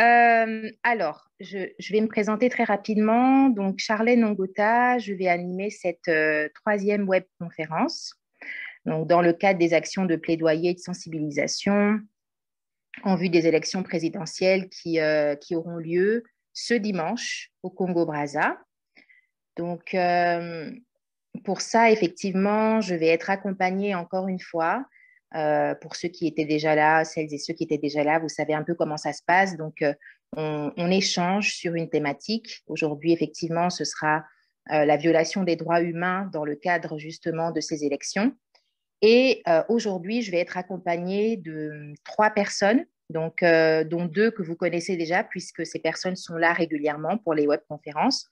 Alors, je vais me présenter très rapidement. Donc, Charlène Ongota, je vais animer cette troisième webconférence. Donc, dans le cadre des actions de plaidoyer et de sensibilisation en vue des élections présidentielles qui auront lieu ce dimanche au Congo-Brazza. Donc, pour ça, effectivement, je vais être accompagnée encore une fois. Pour ceux qui étaient déjà là, celles et ceux qui étaient déjà là, vous savez un peu comment ça se passe. Donc, on échange sur une thématique. Aujourd'hui, effectivement, ce sera la violation des droits humains dans le cadre justement de ces élections. Et aujourd'hui, je vais être accompagnée de trois personnes, donc, dont deux que vous connaissez déjà, puisque ces personnes sont là régulièrement pour les webconférences.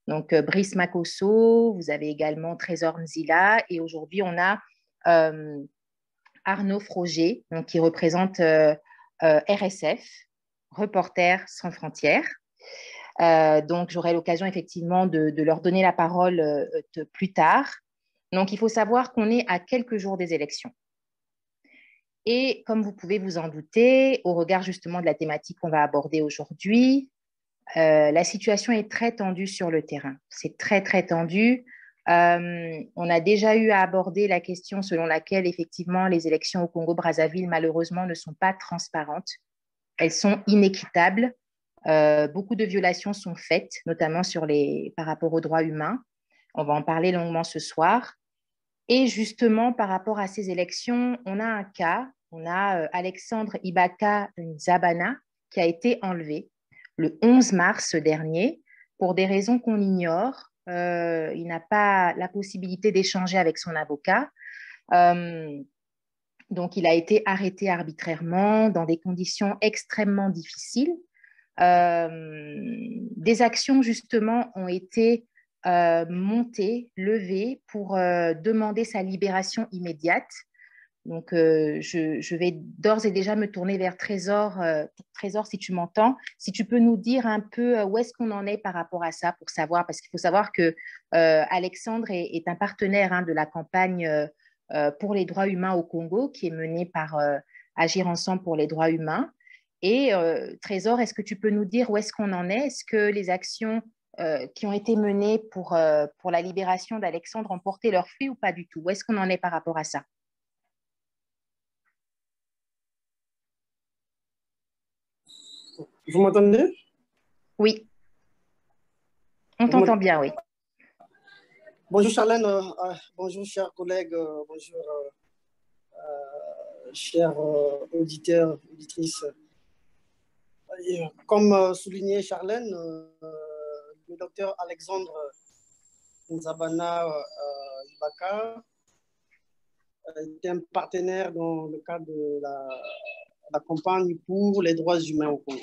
Donc, Brice Makosso, vous avez également Trésor Nzila, et aujourd'hui, on a euh, Arnaud Froger, donc, qui représente RSF, Reporters sans frontières. Donc, j'aurai l'occasion effectivement de leur donner la parole plus tard. Donc, il faut savoir qu'on est à quelques jours des élections. Et comme vous pouvez vous en douter, au regard justement de la thématique qu'on va aborder aujourd'hui, la situation est très tendue sur le terrain. C'est très, très tendu. On a déjà eu à aborder la question selon laquelle, effectivement, les élections au Congo-Brazzaville, malheureusement, ne sont pas transparentes. Elles sont inéquitables. Beaucoup de violations sont faites, notamment par rapport aux droits humains. On va en parler longuement ce soir. Et justement, par rapport à ces élections, on a un cas, on a Alexandre Ibaka Nzabana qui a été enlevé le 11 mars dernier pour des raisons qu'on ignore. Il n'a pas la possibilité d'échanger avec son avocat. Euh, donc, il a été arrêté arbitrairement dans des conditions extrêmement difficiles. Des actions, justement, ont été montées, levées pour demander sa libération immédiate. Donc, je vais d'ores et déjà me tourner vers Trésor. Trésor, si tu m'entends, si tu peux nous dire un peu où est-ce qu'on en est par rapport à ça, pour savoir, parce qu'il faut savoir que Alexandre est un partenaire hein, de la campagne pour les droits humains au Congo, qui est menée par Agir ensemble pour les droits humains. Et Trésor, est-ce que tu peux nous dire où est-ce qu'on en est? Est-ce que les actions qui ont été menées pour la libération d'Alexandre ont porté leurs fruits ou pas du tout? Où est-ce qu'on en est par rapport à ça? Vous m'entendez? Oui, on Vous t'entend m'entendez? bien, oui. Bonjour Charlène, bonjour chers collègues, bonjour chers auditeurs, auditrices. Comme souligné Charlène, le docteur Alexandre Nzabana Ibaka est un partenaire dans le cadre de la campagne pour les droits humains au Congo.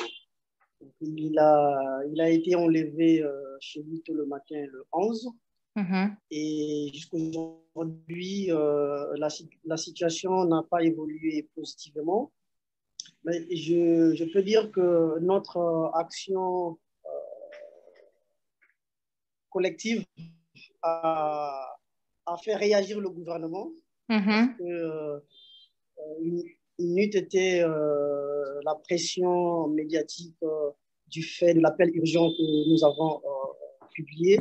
Donc, il a été enlevé chez lui tôt le matin le 11. Et jusqu'aujourd'hui, la situation n'a pas évolué positivement. Mais je peux dire que notre action collective a, a fait réagir le gouvernement parce que il n'eût été la pression médiatique du fait de l'appel urgent que nous avons publié.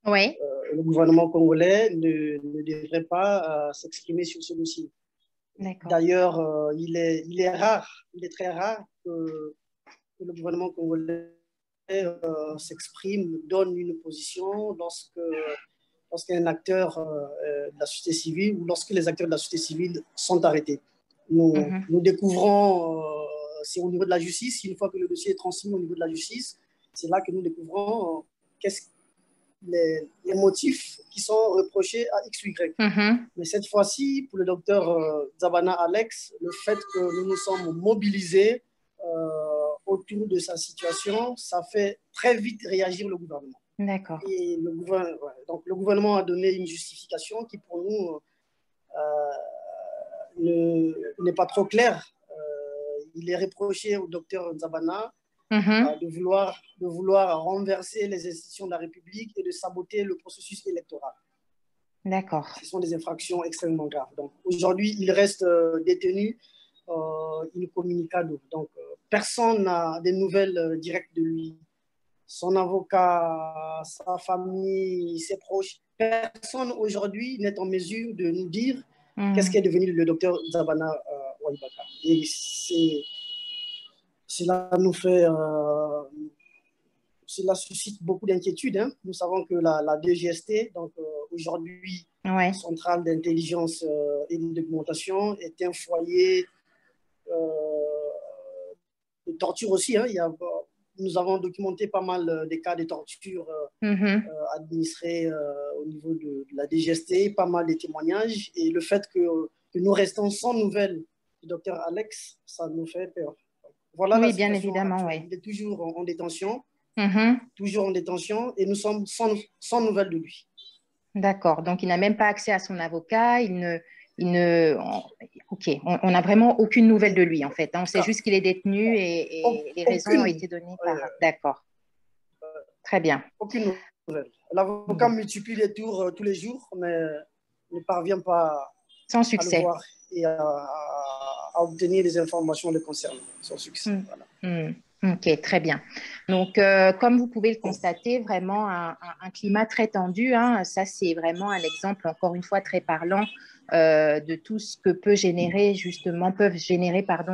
Oui. Le gouvernement congolais ne devrait pas s'exprimer sur ce dossier. D'ailleurs, il est rare, il est très rare que le gouvernement congolais s'exprime, donne une position lorsqu'un acteur de la société civile ou lorsque les acteurs de la société civile sont arrêtés. Nous découvrons, c'est au niveau de la justice, une fois que le dossier est transmis au niveau de la justice, c'est là que nous découvrons les motifs qui sont reprochés à X ou Y. Mais cette fois-ci, pour le docteur Nzabana Alex, le fait que nous nous sommes mobilisés autour de sa situation, ça fait très vite réagir le gouvernement. D'accord. Et donc le gouvernement a donné une justification qui pour nous n'est pas trop claire. Il est reproché au docteur Nzabana de vouloir renverser les institutions de la République et de saboter le processus électoral. D'accord. Ce sont des infractions extrêmement graves. Donc aujourd'hui, il reste détenu incommunicado. Donc personne n'a des nouvelles directes de lui. Son avocat, sa famille, ses proches, personne aujourd'hui n'est en mesure de nous dire qu'est-ce qui est devenu le docteur Zabana Ouaïbaka. Et cela nous fait, cela suscite beaucoup d'inquiétudes. Hein. Nous savons que la DGST, donc aujourd'hui, Centrale d'intelligence et de documentation, est un foyer de torture aussi. Hein. Nous avons documenté pas mal des cas de torture administrés au niveau de la DGST, pas mal de témoignages. Et le fait que nous restons sans nouvelles du docteur Alex, ça nous fait peur. Voilà oui, bien évidemment. Oui. Il est toujours en détention, toujours en détention, et nous sommes sans nouvelles de lui. D'accord. Donc, il n'a même pas accès à son avocat. Ok, on n'a vraiment aucune nouvelle de lui, en fait. On sait juste qu'il est détenu et les raisons ont été données par... D'accord. Très bien. Aucune nouvelle. L'avocat multiplie les tours tous les jours, mais ne parvient pas sans succès. À le voir et à obtenir des informations le concernant. Sans succès. Voilà. Ok, très bien. Donc, comme vous pouvez le constater, vraiment un climat très tendu. Hein. Ça, c'est vraiment un exemple, encore une fois, très parlant de tout ce que peuvent générer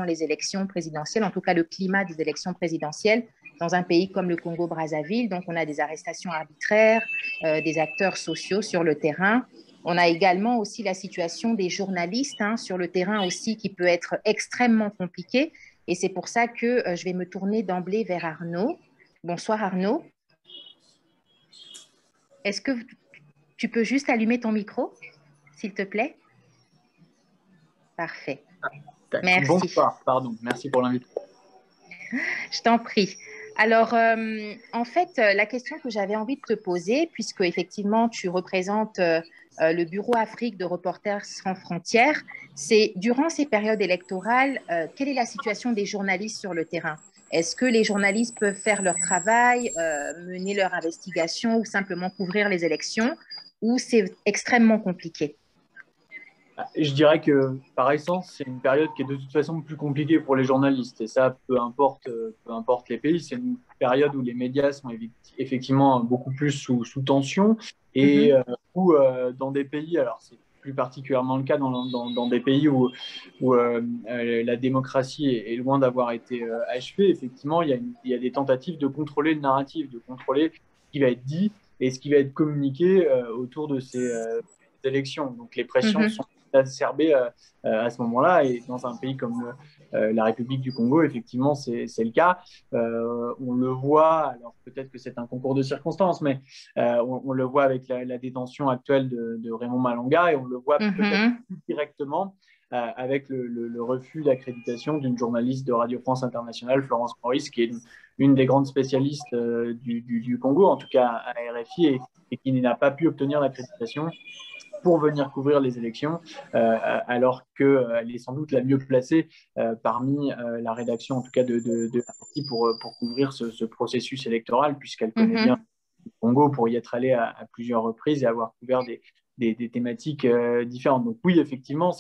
les élections présidentielles, en tout cas le climat des élections présidentielles dans un pays comme le Congo-Brazzaville. Donc, on a des arrestations arbitraires, des acteurs sociaux sur le terrain. On a également aussi la situation des journalistes sur le terrain aussi qui peut être extrêmement compliquée. Et c'est pour ça que je vais me tourner d'emblée vers Arnaud. Bonsoir Arnaud. Est-ce que tu peux juste allumer ton micro, s'il te plaît? Parfait. Merci. Bonsoir, pardon. Merci pour l'invitation. Je t'en prie. Alors, en fait, la question que j'avais envie de te poser, puisque effectivement tu représentes le Bureau Afrique de Reporters sans frontières, c'est durant ces périodes électorales, quelle est la situation des journalistes sur le terrain? Est-ce que les journalistes peuvent faire leur travail, mener leur investigation ou simplement couvrir les élections, ou c'est extrêmement compliqué? Je dirais que, par essence, c'est une période qui est de toute façon plus compliquée pour les journalistes. Et ça, peu importe les pays, c'est une période où les médias sont effectivement beaucoup plus sous tension et où, dans des pays, alors c'est plus particulièrement le cas dans des pays où la démocratie est loin d'avoir été achevée, effectivement, il y a des tentatives de contrôler le narratif, de contrôler ce qui va être dit et ce qui va être communiqué autour de ces élections. Donc les pressions sont exacerbées à ce moment-là, et dans un pays comme la République du Congo, effectivement, c'est le cas. On le voit, alors peut-être que c'est un concours de circonstances, mais on le voit avec la détention actuelle de Raymond Malonga, et on le voit peut-être plus directement avec le refus d'accréditation d'une journaliste de Radio France Internationale, Florence Maurice, qui est une des grandes spécialistes du Congo, en tout cas à RFI, et qui n'a pas pu obtenir l'accréditation pour venir couvrir les élections, alors qu'elle est sans doute la mieux placée parmi la rédaction, en tout cas de RFI, pour couvrir ce processus électoral, puisqu'elle connaît bien le Congo pour y être allée à plusieurs reprises et avoir couvert des thématiques différentes. Donc oui, effectivement,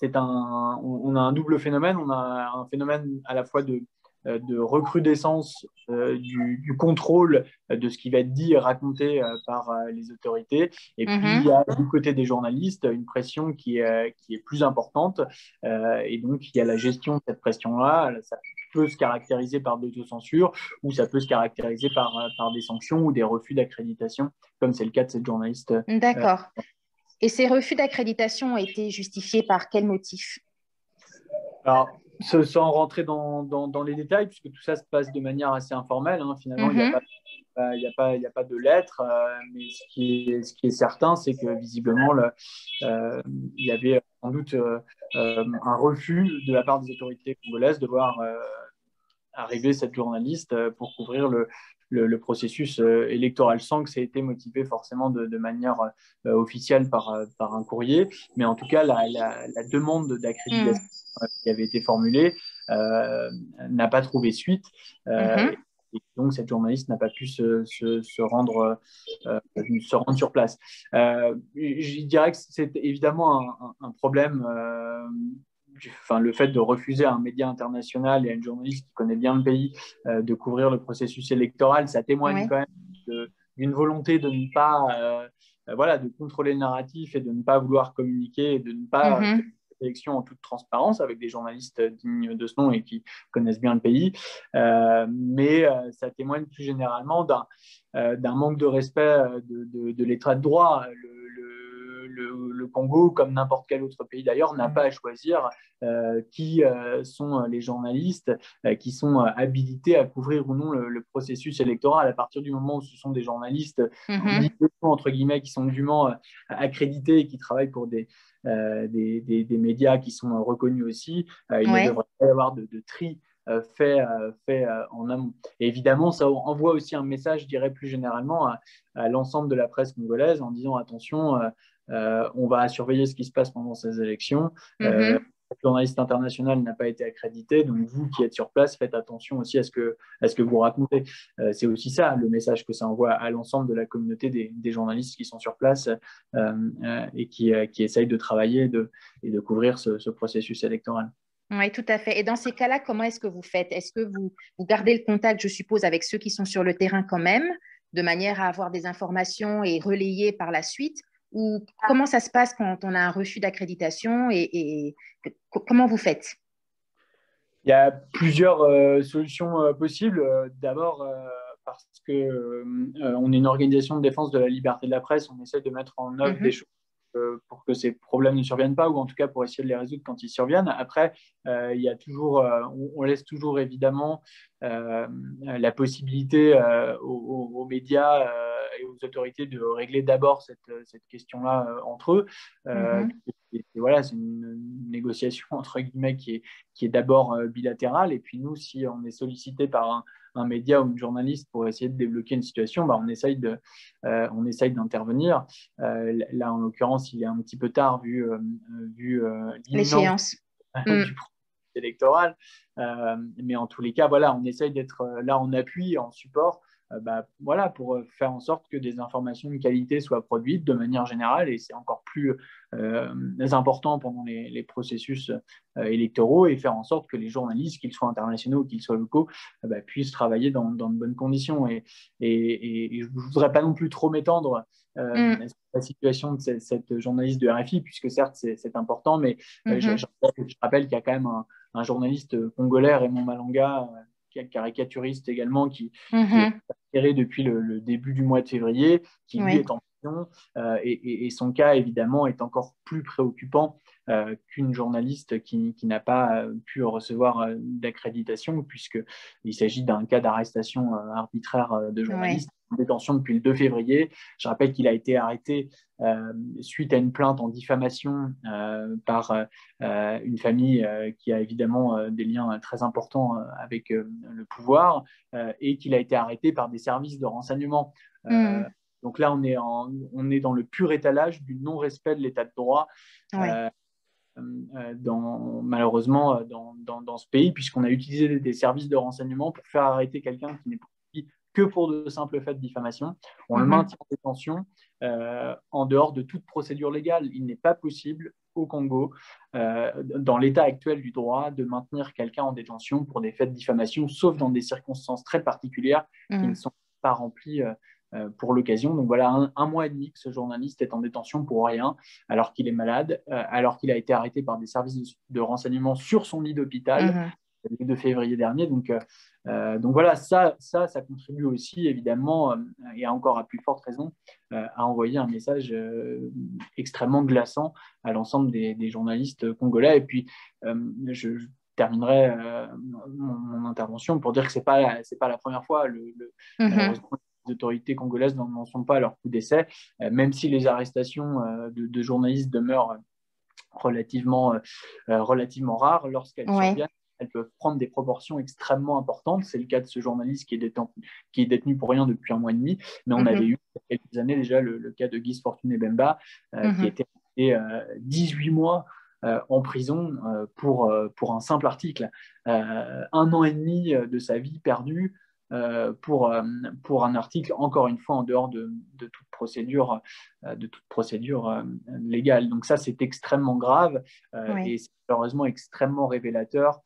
on a un double phénomène. On a un phénomène à la fois de recrudescence du contrôle de ce qui va être dit et raconté par les autorités. Et puis, il y a du côté des journalistes une pression qui est plus importante. Et donc, il y a la gestion de cette pression-là. Ça peut se caractériser par de l'autocensure ou ça peut se caractériser par des sanctions ou des refus d'accréditation, comme c'est le cas de cette journaliste. D'accord. Et ces refus d'accréditation ont été justifiés par quel motif? Alors, sans rentrer dans les détails, puisque tout ça se passe de manière assez informelle, hein, finalement, il n'y a pas de lettres, mais ce qui est certain, c'est que visiblement, il y avait sans doute un refus de la part des autorités congolaises de voir arriver cette journaliste pour couvrir le processus électoral, sans que ça ait été motivé forcément de manière officielle par un courrier. Mais en tout cas, la demande d'accréditation qui avait été formulée n'a pas trouvé suite. Et donc, cette journaliste n'a pas pu se rendre sur place. Je dirais que c'est évidemment un problème le fait de refuser à un média international et à une journaliste qui connaît bien le pays de couvrir le processus électoral, ça témoigne quand même d'une volonté de ne pas, de contrôler le narratif et de ne pas vouloir communiquer et de ne pas faire une élection en toute transparence avec des journalistes dignes de ce nom et qui connaissent bien le pays. Mais ça témoigne plus généralement d'un manque de respect de l'état de droit. Le Congo, comme n'importe quel autre pays d'ailleurs, n'a pas à choisir qui sont les journalistes qui sont habilités à couvrir ou non le processus électoral. À partir du moment où ce sont des journalistes, entre guillemets, qui sont dûment accrédités et qui travaillent pour des médias qui sont reconnus aussi, il ne devrait pas y avoir de tri fait en amont. Et évidemment, ça envoie aussi un message, je dirais plus généralement, à l'ensemble de la presse congolaise en disant attention, on va surveiller ce qui se passe pendant ces élections. Le journaliste international n'a pas été accrédité, donc vous qui êtes sur place, faites attention aussi à ce que vous racontez. C'est aussi ça, le message que ça envoie à l'ensemble de la communauté des journalistes qui sont sur place et qui essayent de travailler et de couvrir ce processus électoral. Oui, tout à fait. Et dans ces cas-là, comment est-ce que vous faites? Est-ce que vous gardez le contact, je suppose, avec ceux qui sont sur le terrain quand même, de manière à avoir des informations et relayer par la suite? Ou comment ça se passe quand on a un refus d'accréditation et comment vous faites? Il y a plusieurs solutions possibles. D'abord, parce qu'on est une organisation de défense de la liberté de la presse, on essaie de mettre en œuvre des choses pour que ces problèmes ne surviennent pas, ou en tout cas pour essayer de les résoudre quand ils surviennent. Après, il y a toujours, on laisse toujours évidemment la possibilité aux médias et aux autorités de régler d'abord cette question-là entre eux. Et voilà, c'est une négociation entre guillemets qui est d'abord bilatérale. Et puis nous, si on est sollicité par un média ou une journaliste pour essayer de débloquer une situation, on essaye d'intervenir. Là, en l'occurrence, il est un petit peu tard vu l'échéance du processus électoral. Mais en tous les cas, voilà, on essaye d'être là en appui, en support, pour faire en sorte que des informations de qualité soient produites de manière générale, et c'est encore plus important pendant les processus électoraux, et faire en sorte que les journalistes, qu'ils soient internationaux ou qu'ils soient locaux, puissent travailler dans de bonnes conditions. Et je ne voudrais pas non plus trop m'étendre sur la situation de cette journaliste de RFI, puisque certes c'est important, mais je rappelle qu'il y a quand même un journaliste congolais, Raymond Malanga, caricaturiste également, qui est incarcéré depuis le début du mois de février, qui lui est en prison, et son cas évidemment est encore plus préoccupant qu'une journaliste qui n'a pas pu recevoir d'accréditation, puisqu'il s'agit d'un cas d'arrestation arbitraire de journaliste en détention depuis le 2 février. Je rappelle qu'il a été arrêté suite à une plainte en diffamation par une famille qui a évidemment des liens très importants avec le pouvoir, et qu'il a été arrêté par des services de renseignement. Donc là, on est dans le pur étalage du non-respect de l'état de droit. Malheureusement dans ce pays, puisqu'on a utilisé des services de renseignement pour faire arrêter quelqu'un qui n'est poursuivi que pour de simples faits de diffamation. On le maintient en détention en dehors de toute procédure légale. Il n'est pas possible au Congo, dans l'état actuel du droit, de maintenir quelqu'un en détention pour des faits de diffamation, sauf dans des circonstances très particulières qui ne sont pas remplies pour l'occasion. Donc voilà, un mois et demi que ce journaliste est en détention pour rien, alors qu'il est malade, alors qu'il a été arrêté par des services de renseignement sur son lit d'hôpital le 2 février dernier. Donc voilà, ça contribue aussi évidemment, et encore à plus forte raison, à envoyer un message extrêmement glaçant à l'ensemble des journalistes congolais. Et puis je terminerai mon intervention pour dire que c'est pas la première fois. Malheureusement, les autorités congolaises n'en sont pas à leur coup d'essai, même si les arrestations de journalistes demeurent relativement rares. Lorsqu'elles surviennent, elles peuvent prendre des proportions extrêmement importantes. C'est le cas de ce journaliste qui est détenu pour rien depuis 1 mois et demi, mais on avait eu il y a quelques années déjà le cas de Guy Fortuné Bemba, qui était resté 18 mois en prison pour un simple article. 1 an et demi de sa vie perdue pour un article, encore une fois, en dehors de toute procédure légale. Donc ça, c'est extrêmement grave et c'est malheureusement extrêmement révélateur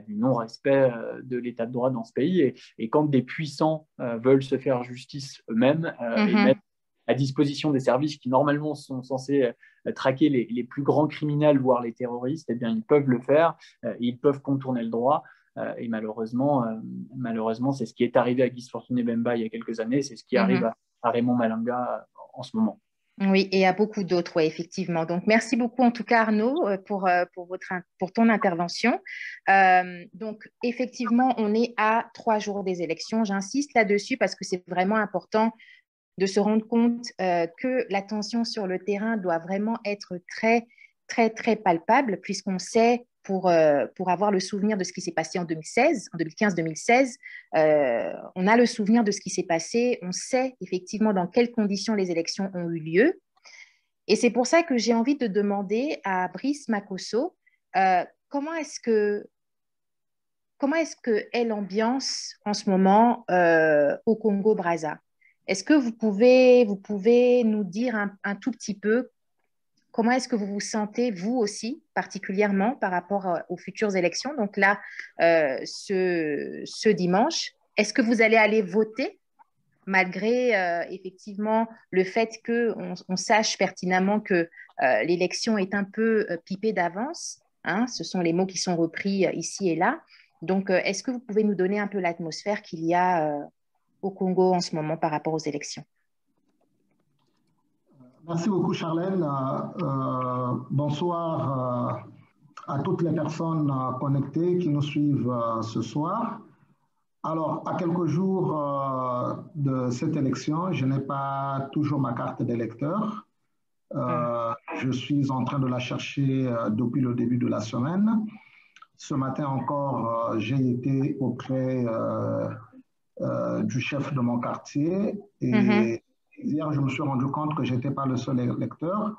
du non-respect de l'état de droit dans ce pays. Et quand des puissants veulent se faire justice eux-mêmes et mettre à disposition des services qui normalement sont censés traquer les plus grands criminels, voire les terroristes, eh bien, ils peuvent le faire, ils peuvent contourner le droit. Et malheureusement, c'est ce qui est arrivé à Guy Fortuné Bemba il y a quelques années, c'est ce qui arrive à Raymond Malanga en ce moment. Oui, et à beaucoup d'autres, oui, effectivement. Donc, merci beaucoup en tout cas, Arnaud, pour ton intervention. Donc, effectivement, on est à 3 jours des élections. J'insiste là-dessus parce que c'est vraiment important de se rendre compte que la tension sur le terrain doit vraiment être très, très, très palpable, puisqu'on sait, pour avoir le souvenir de ce qui s'est passé en 2016, en 2015-2016, on a le souvenir de ce qui s'est passé, on sait effectivement dans quelles conditions les élections ont eu lieu. Et c'est pour ça que j'ai envie de demander à Brice Makosso, comment est-ce que est l'ambiance en ce moment au Congo-Brazza? Est-ce que vous pouvez nous dire un tout petit peu comment est-ce que vous vous sentez, vous aussi, particulièrement par rapport aux futures élections? Donc là, ce dimanche, est-ce que vous allez aller voter malgré effectivement le fait qu'on sache pertinemment que l'élection est un peu pipée d'avance, hein? Ce sont les mots qui sont repris ici et là. Donc, est-ce que vous pouvez nous donner un peu l'atmosphère qu'il y a au Congo en ce moment par rapport aux élections? Merci beaucoup, Charlène. Bonsoir à toutes les personnes connectées qui nous suivent ce soir. Alors, à quelques jours de cette élection, je n'ai pas toujours ma carte d'électeur. Je suis en train de la chercher depuis le début de la semaine. Ce matin encore, j'ai été auprès du chef de mon quartier et hier, je me suis rendu compte que je n'étais pas le seul électeur.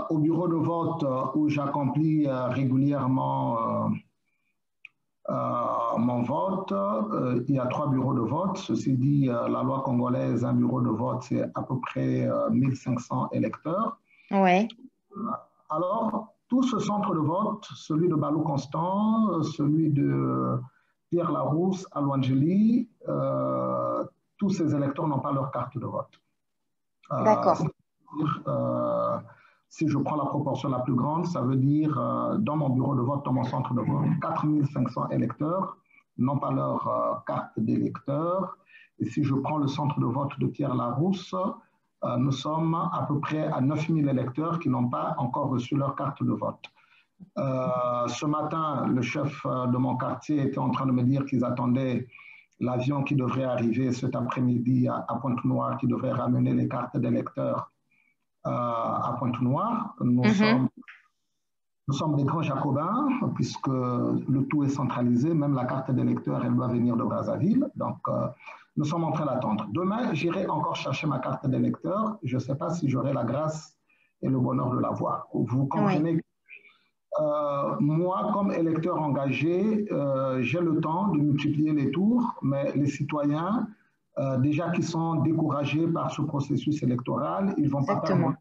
Au bureau de vote où j'accomplis régulièrement mon vote, il y a 3 bureaux de vote. Ceci dit, la loi congolaise, un bureau de vote, c'est à peu près 1500 électeurs. Ouais. Alors, tout ce centre de vote, celui de Balou Constant, celui de Pierre Larousse à Louangeli, tous ces électeurs n'ont pas leur carte de vote. D'accord. Si je prends la proportion la plus grande, ça veut dire dans mon bureau de vote, dans mon centre de vote, 4500 électeurs n'ont pas leur carte d'électeur. Et si je prends le centre de vote de Pierre Larousse, nous sommes à peu près à 9000 électeurs qui n'ont pas encore reçu leur carte de vote. Ce matin, le chef de mon quartier était en train de me dire qu'ils attendaient l'avion qui devrait arriver cet après-midi à Pointe-Noire, qui devrait ramener les cartes d'électeurs à Pointe-Noire. Nous sommes des grands jacobins, puisque le tout est centralisé. Même la carte d'électeur, elle doit venir de Brazzaville. Donc, nous sommes en train d'attendre. Demain, j'irai encore chercher ma carte d'électeur. Je ne sais pas si j'aurai la grâce et le bonheur de l'avoir. Vous comprenez que moi, comme électeur engagé, j'ai le temps de multiplier les tours, mais les citoyens, déjà qui sont découragés par ce processus électoral, ils ne vont pas permettre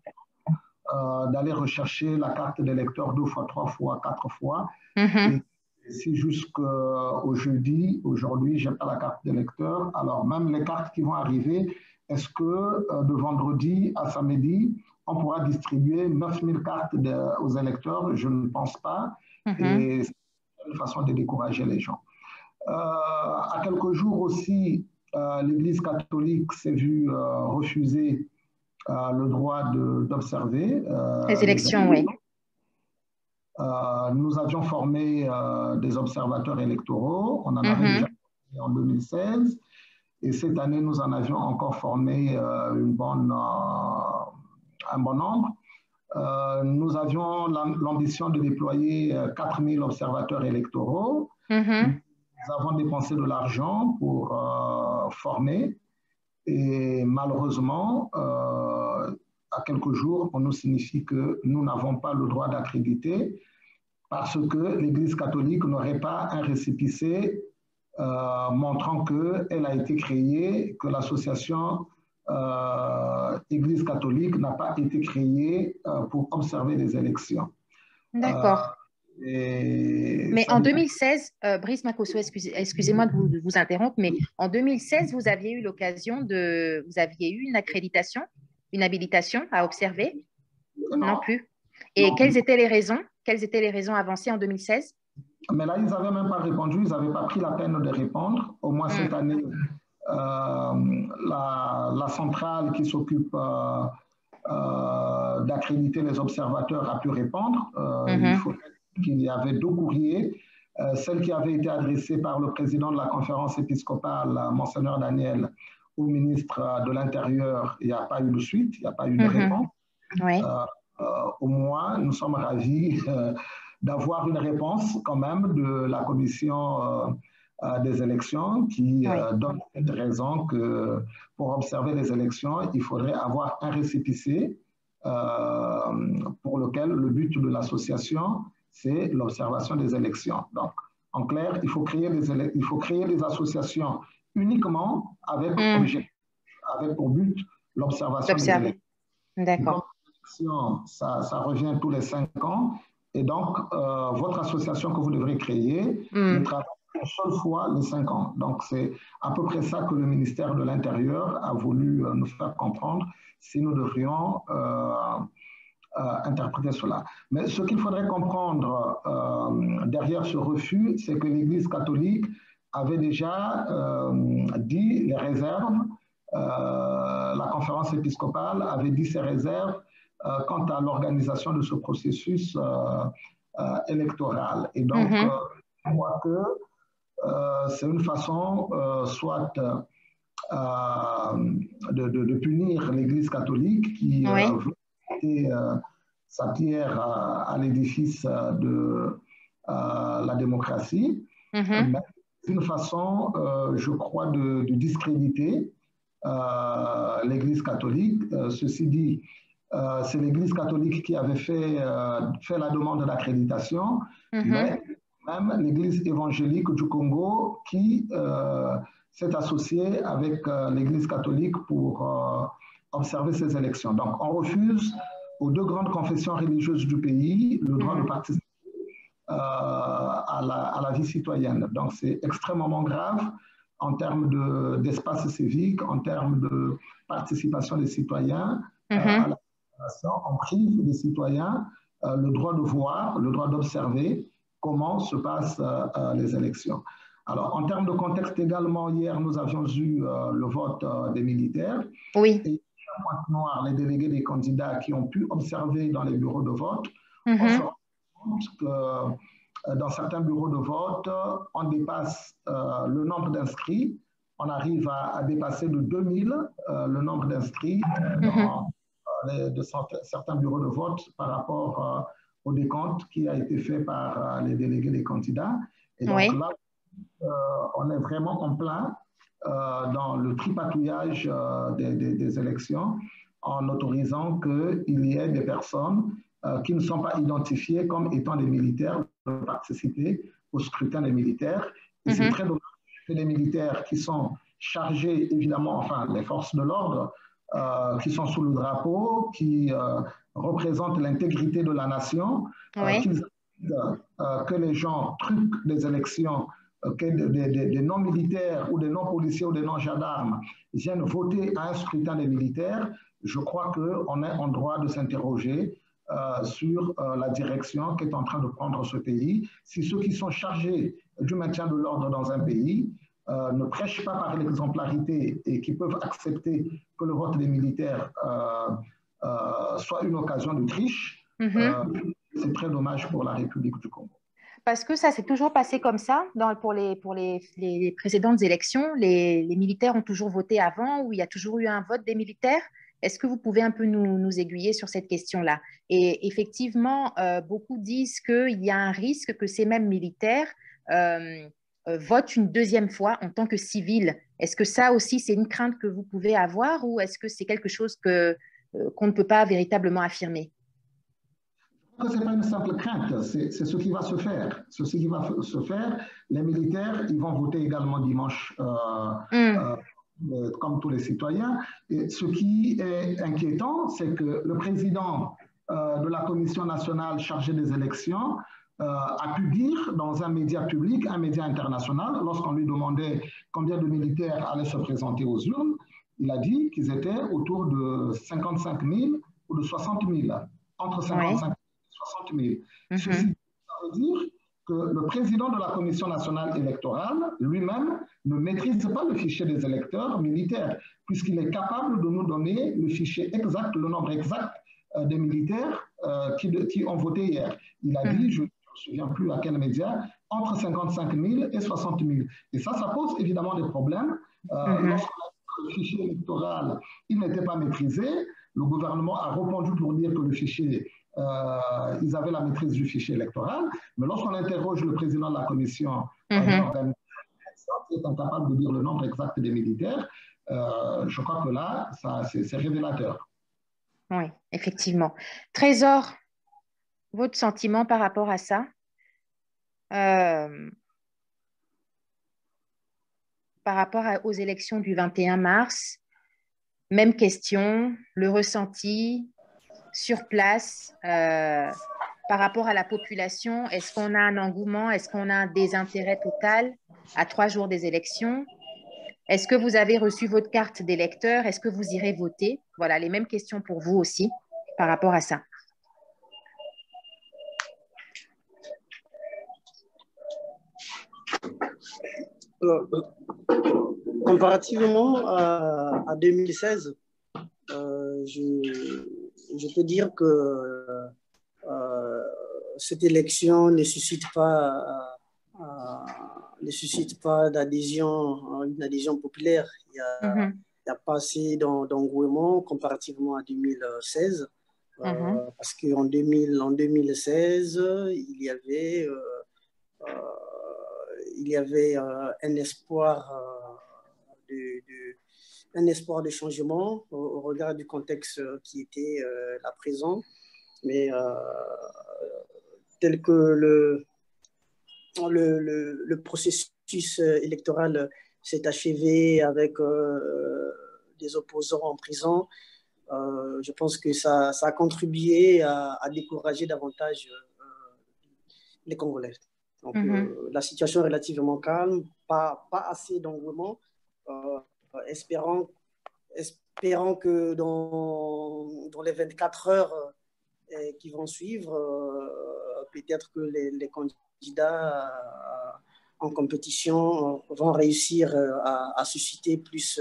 d'aller rechercher la carte d'électeur 2 fois, 3 fois, 4 fois. Et si jusqu'au jeudi, aujourd'hui, je n'ai pas la carte d'électeur, alors même les cartes qui vont arriver, est-ce que de vendredi à samedi, on pourra distribuer 9000 cartes aux électeurs? Je ne pense pas. Et c'est une façon de décourager les gens. À quelques jours aussi, l'Église catholique s'est vue refuser le droit d'observer les élections, oui. Nous avions formé des observateurs électoraux. On en avait déjà formé en 2016. Et cette année, nous en avions encore formé un bon nombre. Nous avions l'ambition de déployer 4000 observateurs électoraux. Nous avons dépensé de l'argent pour former et malheureusement, à quelques jours, on nous signifie que nous n'avons pas le droit d'accréditer parce que l'Église catholique n'aurait pas un récépissé montrant qu'elle a été créée, que l'association Église catholique n'a pas été créée pour observer les élections. D'accord. Mais en 2016, Brice Makosso, excusez-moi de vous interrompre, mais en 2016, vous aviez eu l'occasion vous aviez eu une accréditation, une habilitation à observer? Non plus. Et non. Quelles étaient les raisons? Quelles étaient les raisons avancées en 2016? Mais là, ils n'avaient même pas répondu, ils n'avaient pas pris la peine de répondre. Au moins cette année, la centrale qui s'occupe d'accréditer les observateurs a pu répondre. Il faut qu'il y avait 2 courriers. Celle qui avait été adressée par le président de la conférence épiscopale, Monseigneur Daniel, au ministre de l'Intérieur, il n'y a pas eu de suite, il n'y a pas eu de réponse. Oui. Au moins, nous sommes ravis d'avoir une réponse quand même de la commission des élections qui donne cette raison que pour observer les élections, il faudrait avoir un récépissé pour lequel le but de l'association, c'est l'observation des élections. Donc, en clair, il faut créer des associations uniquement avec, avec pour but l'observation des élections. D'accord. Ça revient tous les 5 ans. Et donc, votre association que vous devrez créer ne travaille qu'une seule fois les 5 ans. Donc, c'est à peu près ça que le ministère de l'Intérieur a voulu nous faire comprendre si nous devrions interpréter cela. Mais ce qu'il faudrait comprendre derrière ce refus, c'est que l'Église catholique avait déjà dit les réserves, la conférence épiscopale avait dit ses réserves quant à l'organisation de ce processus électoral. Et donc, je crois que c'est une façon soit de punir l'Église catholique qui veut mettre sa pierre à l'édifice de la démocratie, mais c'est une façon, je crois, de discréditer l'Église catholique. Ceci dit, c'est l'Église catholique qui avait fait la demande d'accréditation, mais même l'Église évangélique du Congo qui s'est associée avec l'Église catholique pour observer ces élections. Donc, on refuse aux 2 grandes confessions religieuses du pays le droit de participer à la vie citoyenne. Donc, c'est extrêmement grave en termes d'espace civique, en termes de participation des citoyens à la on prive des citoyens le droit de voir, le droit d'observer comment se passent les élections. Alors, en termes de contexte également, hier, nous avions eu le vote des militaires. Oui. Et à Pointe-Noire, les délégués des candidats qui ont pu observer dans les bureaux de vote, on se rend compte que dans certains bureaux de vote, on dépasse le nombre d'inscrits. On arrive à dépasser de 2000 le nombre d'inscrits de certains bureaux de vote par rapport au décompte qui a été fait par les délégués des candidats. Et donc là, on est vraiment en plein dans le tripatouillage des élections en autorisant qu'il y ait des personnes qui ne sont pas identifiées comme étant des militaires de participer au scrutin des militaires. Et c'est très dommage que les militaires qui sont chargés, évidemment, enfin les forces de l'ordre, qui sont sous le drapeau, qui représentent l'intégrité de la nation, que les gens truquent des élections, que des non-militaires ou des non-policiers ou des non-gendarmes viennent voter à un scrutin des militaires. Je crois qu'on est en droit de s'interroger sur la direction qu'est en train de prendre ce pays. Si ceux qui sont chargés du maintien de l'ordre dans un pays ne prêchent pas par l'exemplarité et qui peuvent accepter que le vote des militaires soit une occasion de triche, c'est très dommage pour la République du Congo. Parce que ça s'est toujours passé comme ça pour les précédentes élections. Les militaires ont toujours voté avant, ou il y a toujours eu un vote des militaires. Est-ce que vous pouvez un peu nous aiguiller sur cette question-là? Et effectivement, beaucoup disent qu'il y a un risque que ces mêmes militaires votent une 2e fois en tant que civils. Est-ce que ça aussi, c'est une crainte que vous pouvez avoir, ou est-ce que c'est quelque chose qu'on ne peut pas véritablement affirmer? Ce n'est pas une simple crainte, c'est ce qui va se faire. C'est ce qui va se faire. Les militaires, ils vont voter également dimanche, comme tous les citoyens. Et ce qui est inquiétant, c'est que le président de la Commission nationale chargée des élections a pu dire dans un média public, un média international, lorsqu'on lui demandait combien de militaires allaient se présenter aux urnes, il a dit qu'ils étaient autour de 55 000 ou de 60 000, entre 55 000 et 60 000. Ceci veut dire que le président de la Commission nationale électorale lui-même ne maîtrise pas le fichier des électeurs militaires, puisqu'il est capable de nous donner le fichier exact, le nombre exact des militaires qui ont voté hier. Il a dit, je ne me souviens plus à quel média, entre 55 000 et 60 000. Et ça pose évidemment des problèmes. Lorsqu'on a le fichier électoral, il n'était pas maîtrisé. Le gouvernement a répondu pour dire que le fichier, ils avaient la maîtrise du fichier électoral. Mais lorsqu'on interroge le président de la commission, qui est incapable de dire le nombre exact des militaires, je crois que là, c'est révélateur. Oui, effectivement. Trésor, votre sentiment par rapport à ça? Par rapport aux élections du 21 mars, même question, le ressenti sur place par rapport à la population. Est-ce qu'on a un engouement? Est-ce qu'on a un désintérêt total à 3 jours des élections? Est-ce que vous avez reçu votre carte d'électeur? Est-ce que vous irez voter? Voilà, les mêmes questions pour vous aussi par rapport à ça. Comparativement à 2016, je peux dire que cette élection ne suscite pas d'adhésion, une adhésion populaire. Il n'y a pas assez d'engouement comparativement à 2016. Parce qu'en 2016, il y avait un espoir de changement au regard du contexte qui était là présent. Mais tel que le processus électoral s'est achevé avec des opposants en prison, je pense que ça a contribué à décourager davantage les Congolais. Donc, la situation est relativement calme, pas assez d'engouement. Espérant que dans les 24 heures qui vont suivre, peut-être que les candidats en compétition vont réussir à susciter plus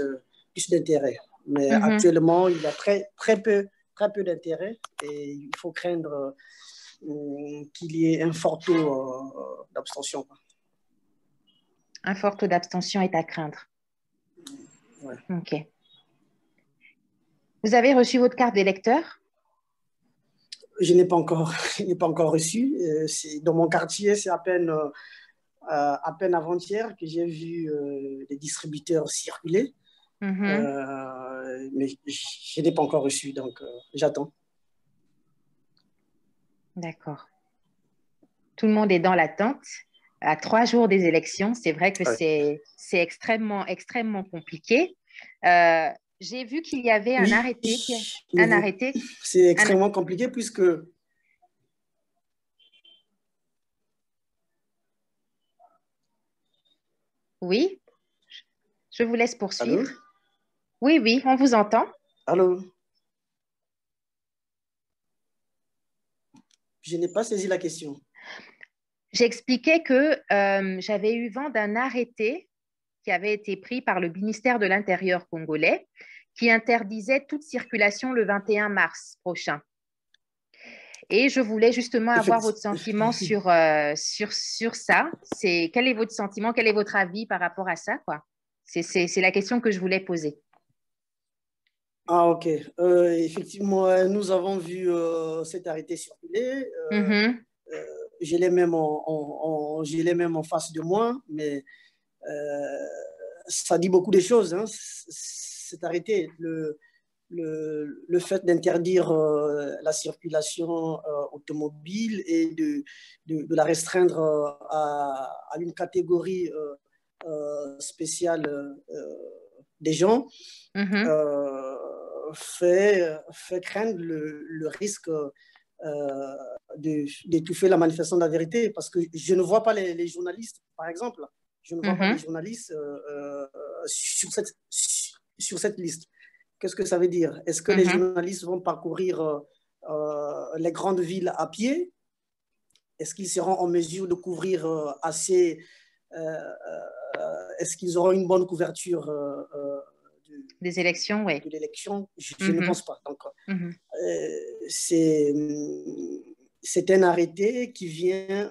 d'intérêt. Mais actuellement, il y a très peu d'intérêt et il faut craindre qu'il y ait un fort taux d'abstention. Un fort taux d'abstention est à craindre. Ouais. OK. Vous avez reçu votre carte d'électeur? Je n'ai pas encore reçu. Dans mon quartier, c'est à peine avant-hier que j'ai vu les distributeurs circuler. Mais je n'ai pas encore reçu, donc j'attends. D'accord. Tout le monde est dans l'attente. À 3 jours des élections, c'est vrai que c'est extrêmement compliqué. J'ai vu qu'il y avait un arrêté. C'est extrêmement compliqué puisque... Oui, je vous laisse poursuivre. Allô? Oui, on vous entend. Allô? Je n'ai pas saisi la question. J'expliquais que j'avais eu vent d'un arrêté qui avait été pris par le ministère de l'Intérieur congolais qui interdisait toute circulation le 21 mars prochain. Et je voulais justement avoir votre sentiment sur ça. Quel est votre sentiment, quel est votre avis par rapport à ça, quoi? C'est la question que je voulais poser. Ah, ok. Effectivement, nous avons vu cet arrêté circuler. Je l'ai même en face de moi, mais ça dit beaucoup de choses, hein, cet arrêté. le fait d'interdire la circulation automobile et de la restreindre à une catégorie spéciale des gens fait craindre le risque d'étouffer la manifestation de la vérité, parce que je ne vois pas les journalistes, par exemple, je ne vois pas les journalistes sur cette liste. Qu'est-ce que ça veut dire? Est-ce que les journalistes vont parcourir les grandes villes à pied? Est-ce qu'ils seront en mesure de couvrir assez... est-ce qu'ils auront une bonne couverture des élections? Oui. De l'élection? Je ne pense pas. Donc, c'est un arrêté qui vient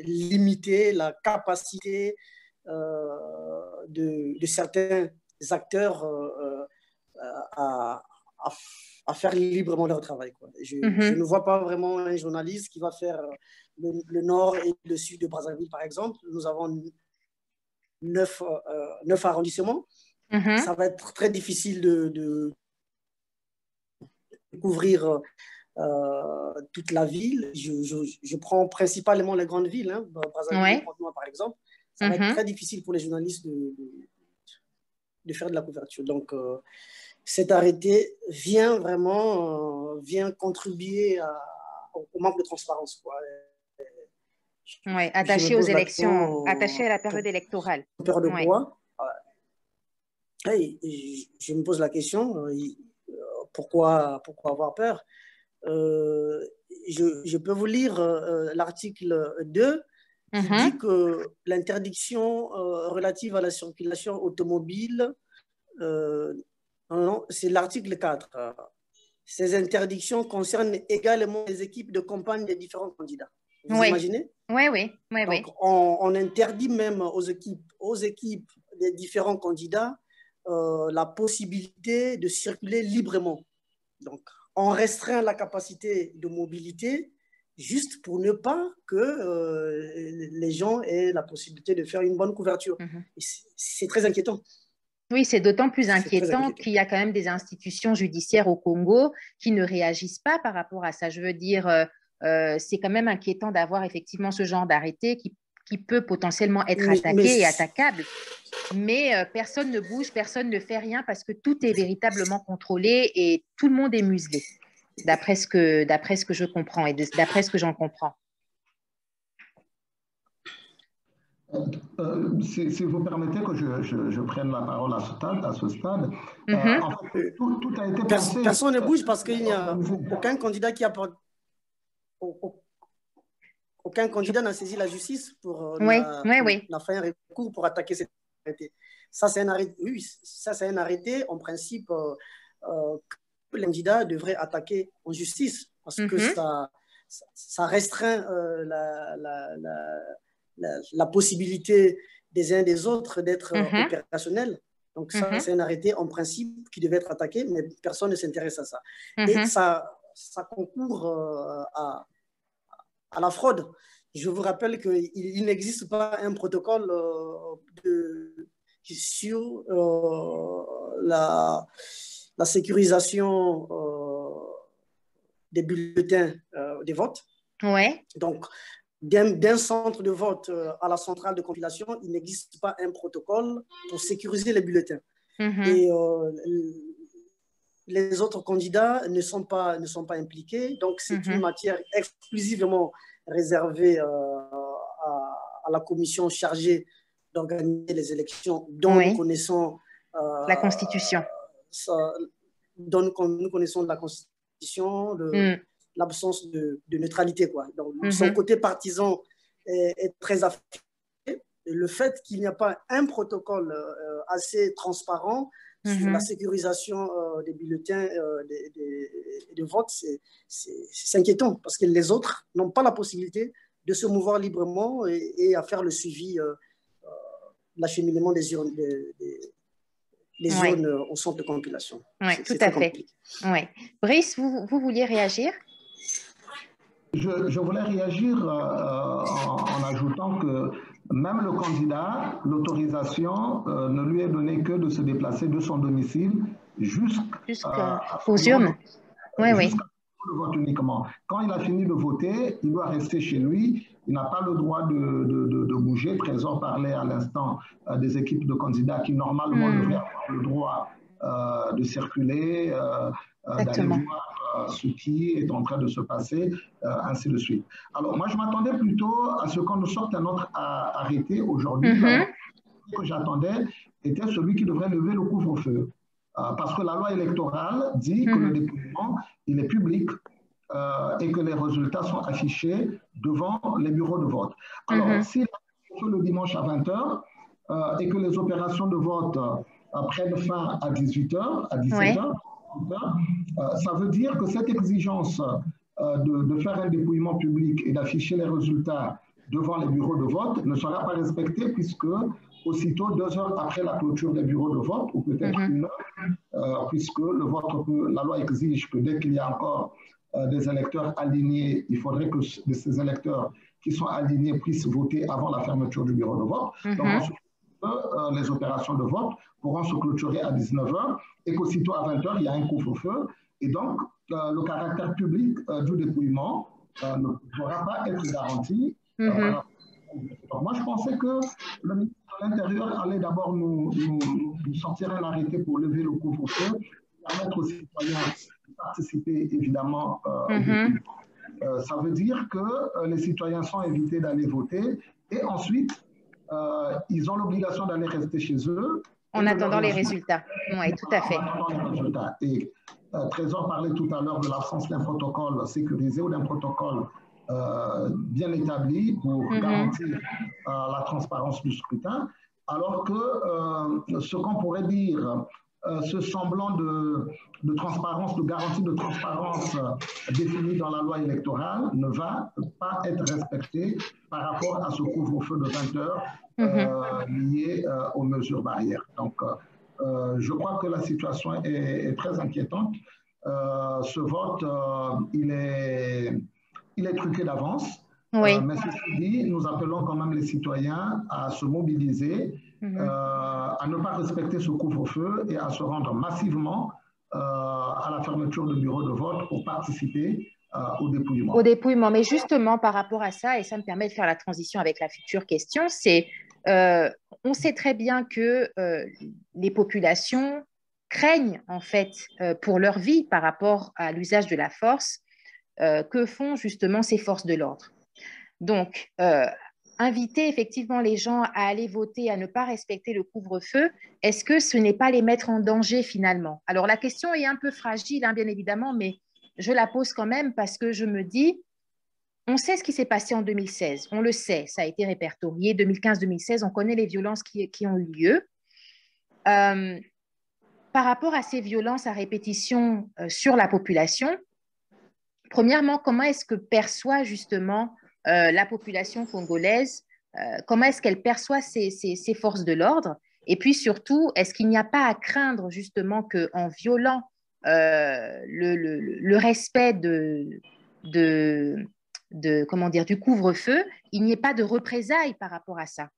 limiter la capacité de certains acteurs à faire librement leur travail, quoi. Je ne vois pas vraiment un journaliste qui va faire le nord et le sud de Brazzaville, par exemple. Nous avons 9 arrondissements. Ça va être très difficile de couvrir toute la ville. Je prends principalement les grandes villes, hein, Brazzaville, par exemple. Ça va être très difficile pour les journalistes de faire de la couverture. Donc, cet arrêté vient vraiment contribuer au manque de transparence, quoi. Oui, attaché aux élections, attaché à la période électorale. Peur de quoi? Je me pose la question, pourquoi avoir peur? Je peux vous lire l'article 2 qui dit que l'interdiction relative à la circulation automobile, non, c'est l'article 4. Ces interdictions concernent également les équipes de campagne des différents candidats. Vous imaginez? Oui. Donc, on interdit même aux équipes des différents candidats la possibilité de circuler librement. Donc, on restreint la capacité de mobilité juste pour ne pas que les gens aient la possibilité de faire une bonne couverture. C'est très inquiétant. Oui, c'est d'autant plus inquiétant qu'il y a quand même des institutions judiciaires au Congo qui ne réagissent pas par rapport à ça. Je veux dire, c'est quand même inquiétant d'avoir effectivement ce genre d'arrêté qui peut potentiellement être attaqué et attaquable. Mais personne ne bouge, personne ne fait rien parce que tout est véritablement contrôlé et tout le monde est muselé, d'après ce que je comprends et d'après ce que j'en comprends. Si vous permettez que je prenne la parole à ce stade, en fait, tout a été pensé. Personne ne bouge parce qu'il n'y a aucun candidat qui apporte. Aucun candidat n'a saisi la justice pour n'a fait un recours pour attaquer cet arrêté. Ça, c'est un arrêté. Oui, ça, c'est un arrêté, en principe, que le candidat devrait attaquer en justice parce que ça restreint la possibilité des uns et des autres d'être opérationnels. Donc, ça, c'est un arrêté, en principe, qui devait être attaqué, mais personne ne s'intéresse à ça. Et ça concourt à la fraude. Je vous rappelle qu'il n'existe pas un protocole sur la sécurisation des bulletins des votes. Donc, d'un centre de vote à la centrale de compilation, il n'existe pas un protocole pour sécuriser les bulletins. Et les autres candidats ne sont pas impliqués. Donc, c'est une matière exclusivement réservée à la commission chargée d'organiser les élections dont nous connaissons la Constitution. Dont nous connaissons la Constitution, l'absence de neutralité, quoi. Donc, son côté partisan est très affecté. Le fait qu'il n'y a pas un protocole assez transparent sur la sécurisation des bulletins de vote, c'est inquiétant parce que les autres n'ont pas la possibilité de se mouvoir librement et à faire le suivi de l'acheminement des urnes au centre de compilation. Oui, tout à fait. Brice, vous vouliez réagir? Je voulais réagir en ajoutant que même le candidat, l'autorisation ne lui est donnée que de se déplacer de son domicile jusqu'aux urnes. Oui, oui. Le vote uniquement. Quand il a fini de voter, il doit rester chez lui. Il n'a pas le droit de bouger. Trésor parlait à l'instant des équipes de candidats qui normalement devraient avoir le droit de circuler, d'aller voir ce qui est en train de se passer, ainsi de suite. Alors moi, je m'attendais plutôt à ce qu'on nous sorte un autre arrêté aujourd'hui. Ce que j'attendais était celui qui devrait lever le couvre-feu. Parce que la loi électorale dit que le dépouillement, il est public et que les résultats sont affichés devant les bureaux de vote. Alors, si le dimanche à 20h et que les opérations de vote prennent fin à 18h, à 17h, ça veut dire que cette exigence de faire un dépouillement public et d'afficher les résultats devant les bureaux de vote ne sera pas respectée puisque aussitôt 2 heures après la clôture des bureaux de vote, ou peut-être 1 heure, puisque la loi exige que dès qu'il y a encore des électeurs alignés, il faudrait que ces électeurs qui sont alignés puissent voter avant la fermeture du bureau de vote. Donc, ensuite, les opérations de vote pourront se clôturer à 19h et qu'aussitôt à 20h, il y a un couvre-feu. Et donc, le caractère public du dépouillement ne pourra pas être garanti. Donc, moi, je pensais que le ministre de l'Intérieur allait d'abord nous sortir un arrêté pour lever le couvre-feu, permettre aux citoyens de participer évidemment au dépouillement. Ça veut dire que les citoyens sont invités d'aller voter et ensuite, ils ont l'obligation d'aller rester chez eux. En attendant les résultats. Oui, tout à fait. En attendant les résultats. Et Trésor parlait tout à l'heure de l'absence d'un protocole sécurisé ou d'un protocole bien établi pour garantir la transparence du scrutin, alors que ce qu'on pourrait dire, ce semblant de transparence, de garantie de transparence définie dans la loi électorale ne va pas être respecté par rapport à ce couvre-feu de 20 heures lié aux mesures barrières. Donc, je crois que la situation est très inquiétante. Ce vote, il est truqué d'avance. Oui. Mais ceci dit, nous appelons quand même les citoyens à se mobiliser, à ne pas respecter ce couvre-feu et à se rendre massivement à la fermeture de bureaux de vote pour participer au dépouillement. Au dépouillement. Mais justement, par rapport à ça, et ça me permet de faire la transition avec la future question, c'est on sait très bien que les populations craignent en fait pour leur vie par rapport à l'usage de la force que font justement ces forces de l'ordre. Donc, inviter effectivement les gens à aller voter, à ne pas respecter le couvre-feu, est-ce que ce n'est pas les mettre en danger finalement? Alors, la question est un peu fragile, hein, bien évidemment, mais je la pose quand même parce que je me dis, on sait ce qui s'est passé en 2016, on le sait, ça a été répertorié, 2015-2016, on connaît les violences qui ont eu lieu. Par rapport à ces violences à répétition sur la population, premièrement, comment est-ce que perçoit justement la population congolaise, comment est-ce qu'elle perçoit ces forces de l'ordre? Et puis surtout, est-ce qu'il n'y a pas à craindre justement qu'en violant le respect comment dire, du couvre-feu, il n'y ait pas de représailles par rapport à ça?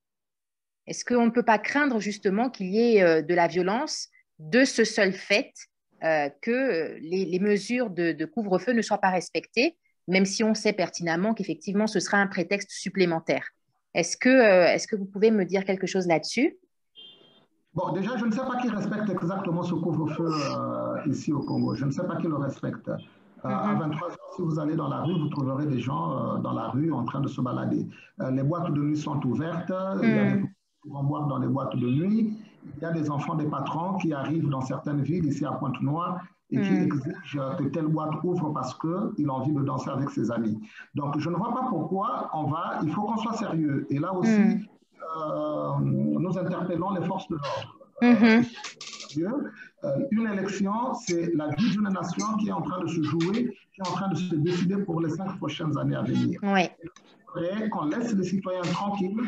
Est-ce qu'on ne peut pas craindre justement qu'il y ait de la violence de ce seul fait que les mesures de couvre-feu ne soient pas respectées, même si on sait pertinemment qu'effectivement, ce sera un prétexte supplémentaire? Est-ce que vous pouvez me dire quelque chose là-dessus? Bon, déjà, je ne sais pas qui respecte exactement ce couvre-feu ici au Congo. Je ne sais pas qui le respecte. À 23h, si vous allez dans la rue, vous trouverez des gens dans la rue en train de se balader. Les boîtes de nuit sont ouvertes. Il y a des qui vont boire dans les boîtes de nuit. Il y a des enfants des patrons qui arrivent dans certaines villes, ici à Pointe-Noire, et qui exigent que telle boîte ouvre parce qu'il a envie de danser avec ses amis. Donc, je ne vois pas pourquoi il faut qu'on soit sérieux. Et là aussi, nous interpellons les forces de l'ordre. Une élection, c'est la vie d'une nation qui est en train de se jouer, qui est en train de se décider pour les 5 prochaines années à venir. Oui. Il faudrait qu'on laisse les citoyens tranquilles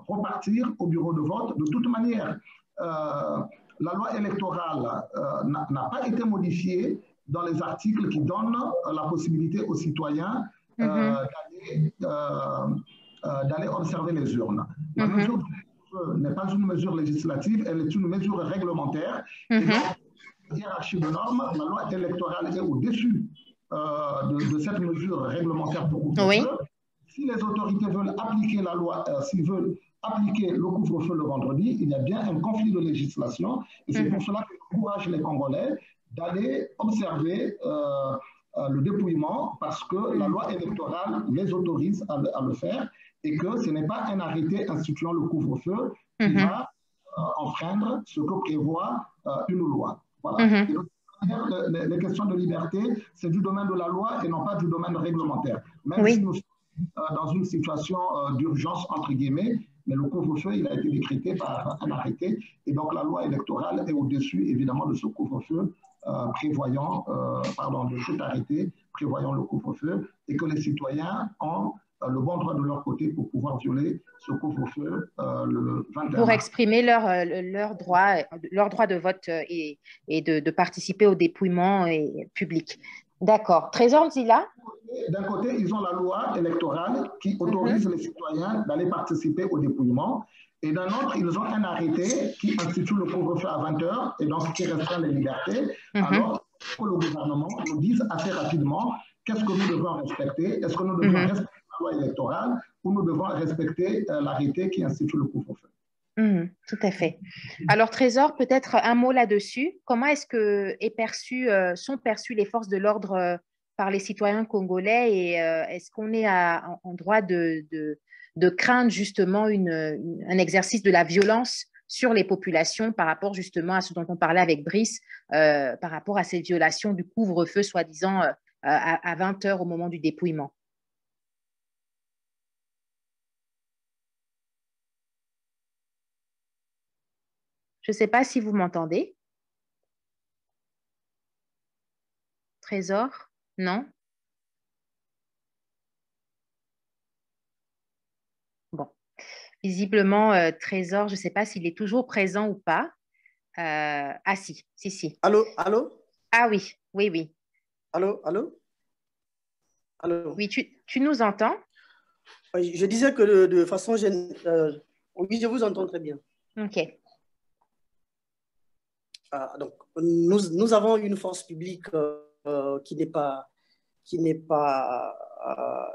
repartir au bureau de vote. De toute manière, la loi électorale n'a pas été modifiée dans les articles qui donnent la possibilité aux citoyens d'aller observer les urnes. La mesure n'est pas une mesure législative, elle est une mesure réglementaire. Et donc, hiérarchie de normes, la loi électorale est au-dessus de cette mesure réglementaire pour couvre-feu. Oui. Si les autorités veulent appliquer la loi, s'ils veulent appliquer le couvre-feu le vendredi, il y a bien un conflit de législation. Et c'est pour cela que j'encourage les Congolais d'aller observer le dépouillement parce que la loi électorale les autorise à le faire et que ce n'est pas un arrêté instituant le couvre-feu qui va enfreindre ce que prévoit une loi. Voilà. Et les questions de liberté, c'est du domaine de la loi et non pas du domaine réglementaire. Même si nous sommes dans une situation d'urgence, entre guillemets, mais le couvre-feu, il a été décrété par un arrêté. Et donc, la loi électorale est au-dessus, évidemment, de ce couvre-feu, de cet arrêté prévoyant le couvre-feu, et que les citoyens ont le bon droit de leur côté pour pouvoir violer ce couvre-feu le 21 pour exprimer leur droit de vote et de participer au dépouillement public. D'accord. Trésor Nzila? D'un côté, ils ont la loi électorale qui autorise les citoyens d'aller participer au dépouillement. Et d'un autre, ils ont un arrêté qui institue le couvre-feu à 20 h et donc qui restreint les libertés. Alors que le gouvernement nous dise assez rapidement qu'est-ce que nous devons respecter. Est-ce que nous devons respecter la loi électorale ou nous devons respecter l'arrêté qui institue le couvre-feu? Tout à fait. Alors, Trésor, peut-être un mot là-dessus. Comment est-ce que sont perçues les forces de l'ordre par les citoyens congolais et est-ce qu'on est en droit de craindre justement un exercice de la violence sur les populations par rapport justement à ce dont on parlait avec Brice, par rapport à ces violations du couvre-feu soi-disant à 20 h au moment du dépouillement? Je ne sais pas si vous m'entendez. Trésor? Non? Bon. Visiblement, Trésor, je ne sais pas s'il est toujours présent ou pas. Ah si. Allô, allô? Ah oui, oui. Allô? Oui, tu nous entends? Je disais que de façon générale, oui, je vous entends très bien. Ok. Donc, nous avons une force publique qui n'est pas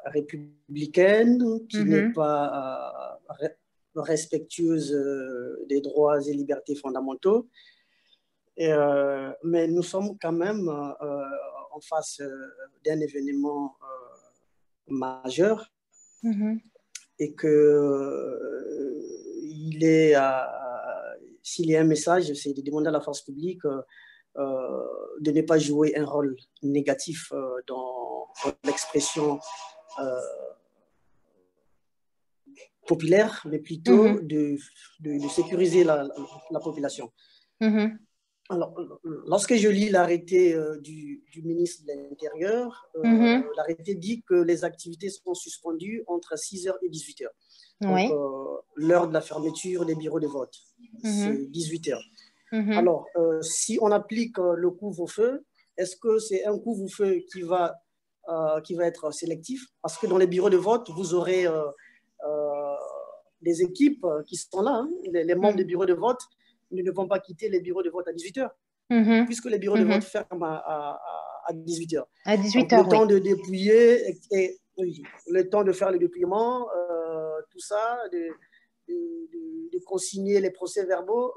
républicaine, qui n'est pas respectueuse des droits et libertés fondamentaux. Mais nous sommes quand même en face d'un événement majeur et que s'il y a un message, c'est de demander à la force publique de ne pas jouer un rôle négatif dans l'expression populaire, mais plutôt de sécuriser la population. Alors, lorsque je lis l'arrêté du ministre de l'Intérieur, l'arrêté dit que les activités sont suspendues entre 6 h et 18 h. Donc, l'heure de la fermeture des bureaux de vote, c'est 18 h. Alors, si on applique le couvre-feu, est-ce que c'est un couvre-feu qui va être sélectif? Parce que dans les bureaux de vote, vous aurez des équipes qui sont là, les membres des bureaux de vote ne vont pas quitter les bureaux de vote à 18 h, puisque les bureaux de vote ferment à 18 h. À 18 h, le temps de dépouiller, le temps de faire le dépouillement, tout ça, de consigner les procès-verbaux,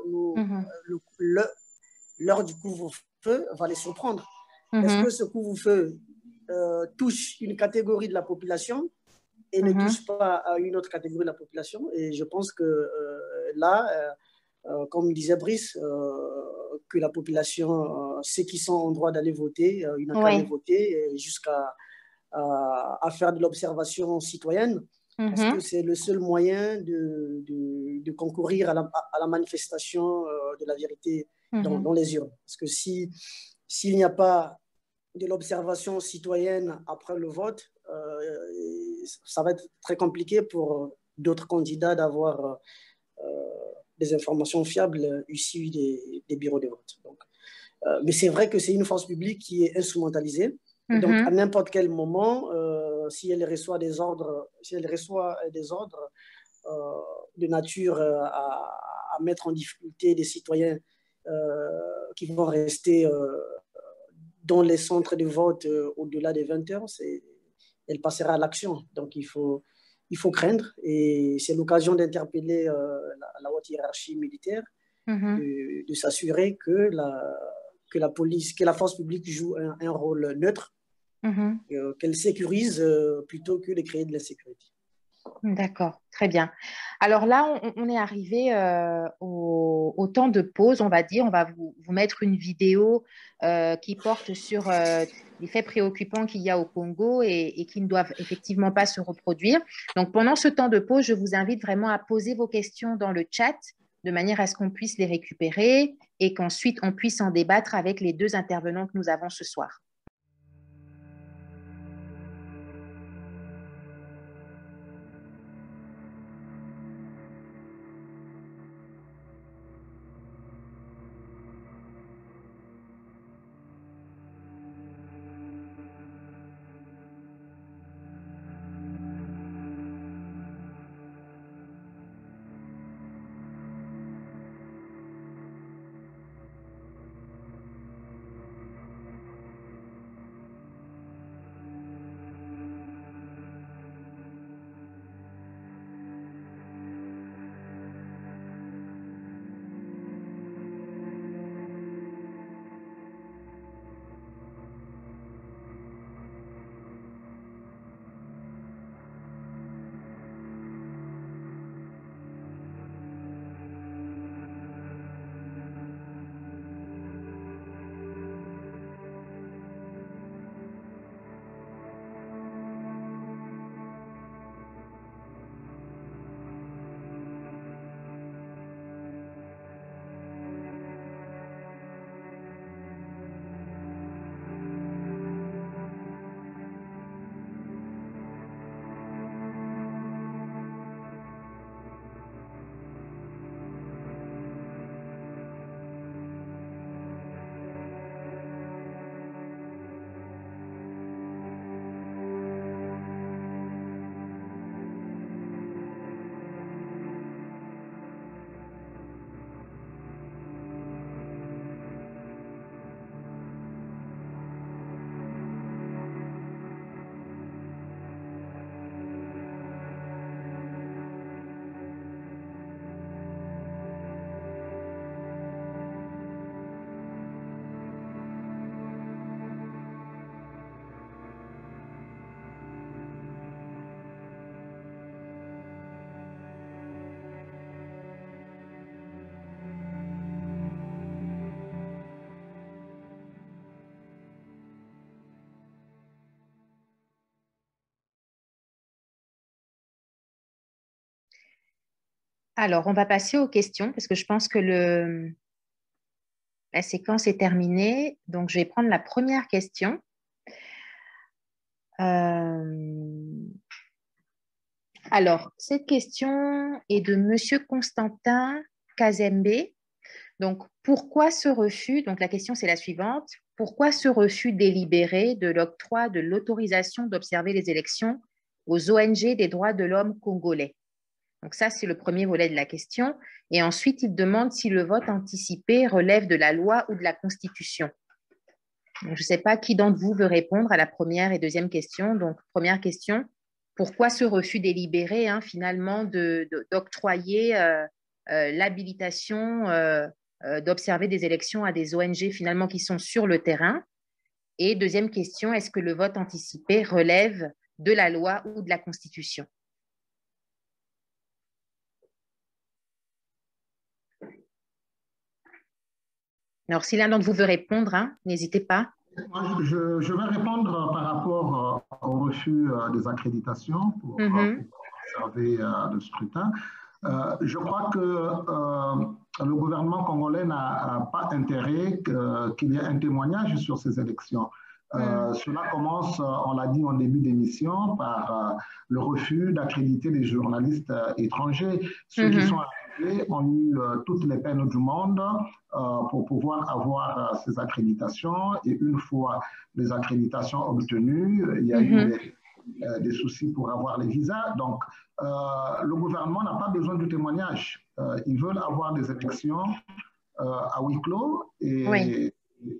l'heure du couvre-feu va les surprendre. Est-ce que ce couvre-feu touche une catégorie de la population et ne touche pas à une autre catégorie de la population? Et je pense que là, comme disait Brice, que la population, ceux qui sont en droit d'aller voter, ils n'ont qu'à aller voter jusqu'à faire de l'observation citoyenne, parce que c'est le seul moyen de concourir à la manifestation de la vérité dans les urnes. Parce que s'il n'y a pas de l'observation citoyenne après le vote, ça va être très compliqué pour d'autres candidats d'avoir des informations fiables issues des bureaux de vote. Donc, mais c'est vrai que c'est une force publique qui est instrumentalisée. Donc, à n'importe quel moment, si elle reçoit des ordres, de nature à mettre en difficulté des citoyens qui vont rester dans les centres de vote au-delà des 20 heures, elle passera à l'action. Donc, il faut craindre. Et c'est l'occasion d'interpeller la haute hiérarchie militaire, de s'assurer que la police, que la force publique joue un rôle neutre, qu'elle sécurise plutôt que de créer de l'insécurité. D'accord, très bien. Alors là, on est arrivé au temps de pause, on va dire. On va vous mettre une vidéo qui porte sur les faits préoccupants qu'il y a au Congo et qui ne doivent effectivement pas se reproduire. Donc, pendant ce temps de pause, je vous invite vraiment à poser vos questions dans le chat de manière à ce qu'on puisse les récupérer et qu'ensuite on puisse en débattre avec les deux intervenants que nous avons ce soir. Alors, on va passer aux questions parce que je pense que la séquence est terminée. Donc, je vais prendre la première question. Alors, cette question est de Monsieur Constantin Kazembe. Donc, pourquoi ce refus? Donc, la question, c'est la suivante. Pourquoi ce refus délibéré de l'octroi de l'autorisation d'observer les élections aux ONG des droits de l'homme congolais? Donc ça, c'est le premier volet de la question. Et ensuite, il demande si le vote anticipé relève de la loi ou de la Constitution. Donc, je ne sais pas qui d'entre vous veut répondre à la première et deuxième question. Donc, première question, pourquoi ce refus délibéré, finalement, d'octroyer l'habilitation d'observer des élections à des ONG, finalement, qui sont sur le terrain? Et deuxième question, est-ce que le vote anticipé relève de la loi ou de la Constitution? Alors, si l'un d'entre vous veut répondre, n'hésitez pas. Je vais répondre par rapport au refus des accréditations pour observer le scrutin. Je crois que le gouvernement congolais n'a pas intérêt qu'il y ait un témoignage sur ces élections. Cela commence, on l'a dit en début d'émission, par le refus d'accréditer les journalistes étrangers. Ceux qui sont arrivés ont eu toutes les peines du monde pour pouvoir avoir ces accréditations. Et une fois les accréditations obtenues, il y a eu des soucis pour avoir les visas. Donc, le gouvernement n'a pas besoin du témoignage. Ils veulent avoir des élections à huis clos et Oui.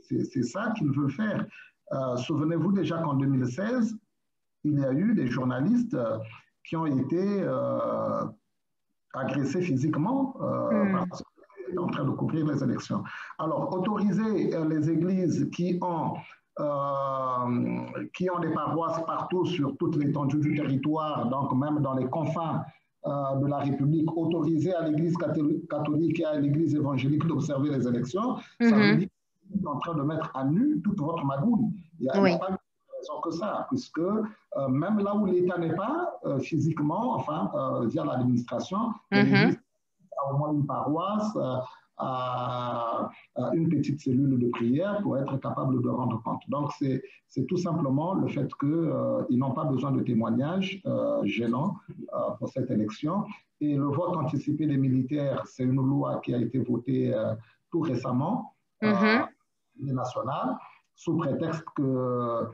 c'est ça qu'ils veulent faire. Souvenez-vous déjà qu'en 2016, il y a eu des journalistes qui ont été agressés physiquement parce qu'ils étaient en train de couvrir les élections. Alors, autoriser les églises qui ont des paroisses partout sur toute l'étendue du territoire, donc même dans les confins de la République, autoriser à l'Église catholique et à l'Église évangélique d'observer les élections, ça veut dire que vous êtes en train de mettre à nu toute votre magouille. Il n'y a, Oui. pas de raison que ça, puisque même là où l'État n'est pas physiquement, enfin, via l'administration, l'Église a au moins une paroisse, à une petite cellule de prière pour être capable de rendre compte. Donc, c'est tout simplement le fait qu'ils n'ont pas besoin de témoignages gênants pour cette élection. Et le vote anticipé des militaires, c'est une loi qui a été votée tout récemment nationale, sous prétexte que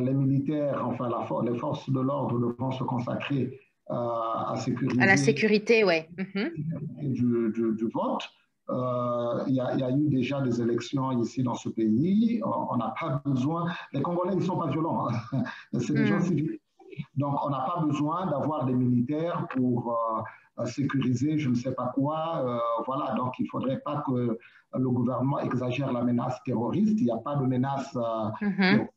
les militaires, enfin les forces de l'ordre devront se consacrer à sécuriser à la sécurité, oui. du vote. Il y a eu déjà des élections ici dans ce pays. On n'a pas besoin. Les Congolais, ils ne sont pas violents. Hein. C'est des gens civils. Donc, on n'a pas besoin d'avoir des militaires pour sécuriser je ne sais pas quoi. Voilà. Donc, il ne faudrait pas que le gouvernement exagère la menace terroriste. Il n'y a pas de menace terroriste dans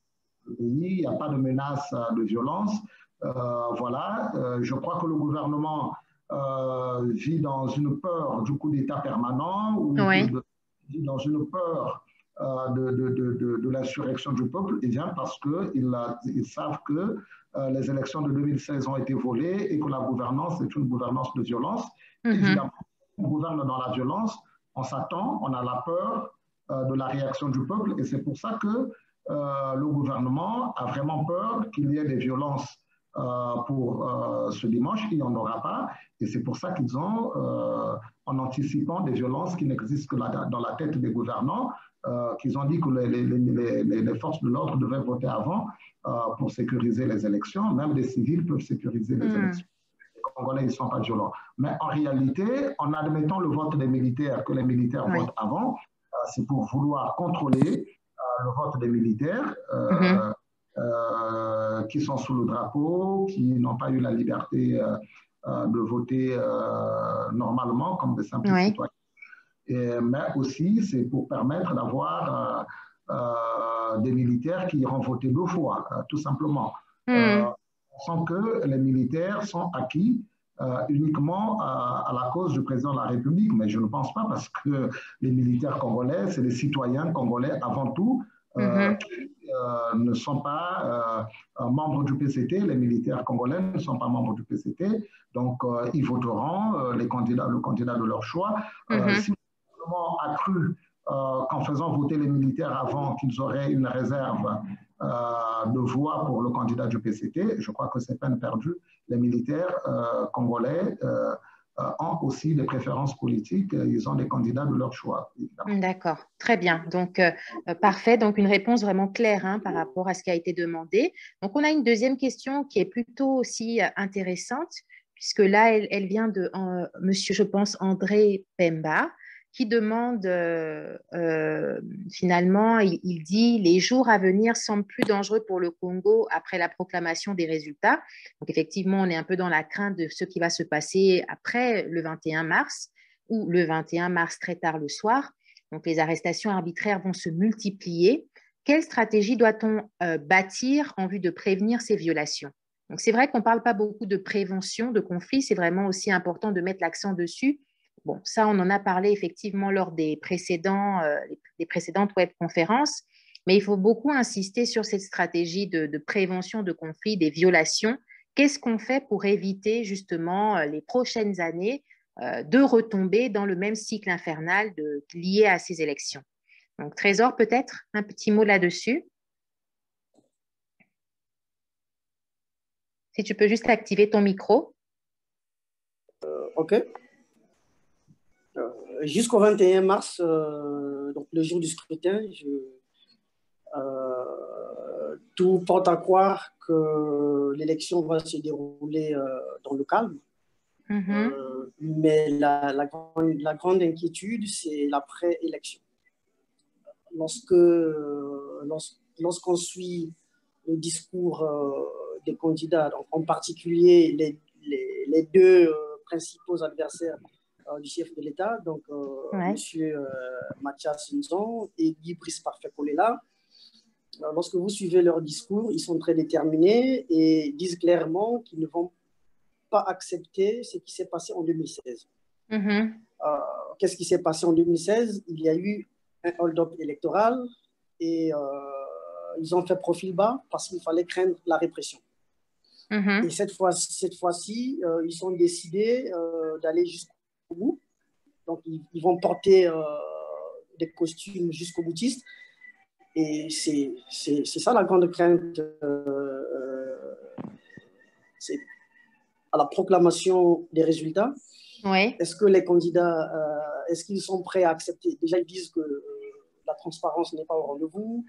le pays. Il n'y a pas de menace de violence. Voilà. Je crois que le gouvernement vit dans une peur du coup d'État permanent ou vit dans une peur de l'insurrection du peuple, et bien parce qu'ils savent que les élections de 2016 ont été volées et que la gouvernance est une gouvernance de violence. Évidemment, on gouverne dans la violence, on s'attend, on a la peur de la réaction du peuple, et c'est pour ça que le gouvernement a vraiment peur qu'il y ait des violences pour ce dimanche, il n'y en aura pas. Et c'est pour ça qu'ils ont, en anticipant des violences qui n'existent que dans la tête des gouvernants, qu'ils ont dit que les forces de l'ordre devaient voter avant pour sécuriser les élections. Même les civils peuvent sécuriser les élections. Les Congolais, ils ne sont pas violents. Mais en réalité, en admettant le vote des militaires, que les militaires votent avant, c'est pour vouloir contrôler le vote des militaires qui sont sous le drapeau, qui n'ont pas eu la liberté de voter normalement comme des simples citoyens. Mais aussi, c'est pour permettre d'avoir des militaires qui iront voter 2 fois, tout simplement. On sent que les militaires sont acquis uniquement à la cause du président de la République, mais je ne pense pas, parce que les militaires congolais, c'est des citoyens congolais avant tout, qui ne sont pas membres du PCT. Les militaires congolais ne sont pas membres du PCT, donc ils voteront le candidat de leur choix. Si le gouvernement a cru qu'en faisant voter les militaires avant qu'ils auraient une réserve de voix pour le candidat du PCT, je crois que c'est peine perdue. Les militaires congolais ont aussi des préférences politiques, ils ont des candidats de leur choix. D'accord, très bien. Donc, parfait. Donc, une réponse vraiment claire par rapport à ce qui a été demandé. Donc, on a une deuxième question qui est plutôt aussi intéressante, puisque là, elle vient de monsieur, je pense, André Pemba, qui demande finalement, il dit « Les jours à venir semblent plus dangereux pour le Congo après la proclamation des résultats ». Donc, effectivement, on est un peu dans la crainte de ce qui va se passer après le 21 mars ou le 21 mars très tard le soir. Donc, les arrestations arbitraires vont se multiplier. Quelle stratégie doit-on bâtir en vue de prévenir ces violations? Donc, c'est vrai qu'on ne parle pas beaucoup de prévention de conflits. C'est vraiment aussi important de mettre l'accent dessus. Bon, ça, on en a parlé effectivement lors des précédentes webconférences, mais il faut beaucoup insister sur cette stratégie de prévention de conflits, des violations. Qu'est-ce qu'on fait pour éviter justement les prochaines années de retomber dans le même cycle infernal lié à ces élections? Donc, Trésor, peut-être un petit mot là-dessus. Si tu peux juste activer ton micro. OK. Jusqu'au 21 mars, donc le jour du scrutin, tout porte à croire que l'élection va se dérouler dans le calme. Mais la grande inquiétude, c'est l'après-élection. Lorsqu'on suit le discours des candidats, donc en particulier les deux principaux adversaires du chef de l'État, donc M. Mathias Nzon et Guy Brice Parfait-Kolela. Lorsque vous suivez leur discours, ils sont très déterminés et disent clairement qu'ils ne vont pas accepter ce qui s'est passé en 2016. Qu'est-ce qui s'est passé en 2016? Il y a eu un hold-up électoral et ils ont fait profil bas parce qu'il fallait craindre la répression. Et cette fois-ci, ils sont décidés d'aller jusqu'au bout. Donc, ils vont porter des costumes jusqu'au boutiste. Et c'est ça la grande crainte. C'est à la proclamation des résultats. Est-ce que les candidats, est-ce qu'ils sont prêts à accepter? Déjà, ils disent que la transparence n'est pas au rendez-vous,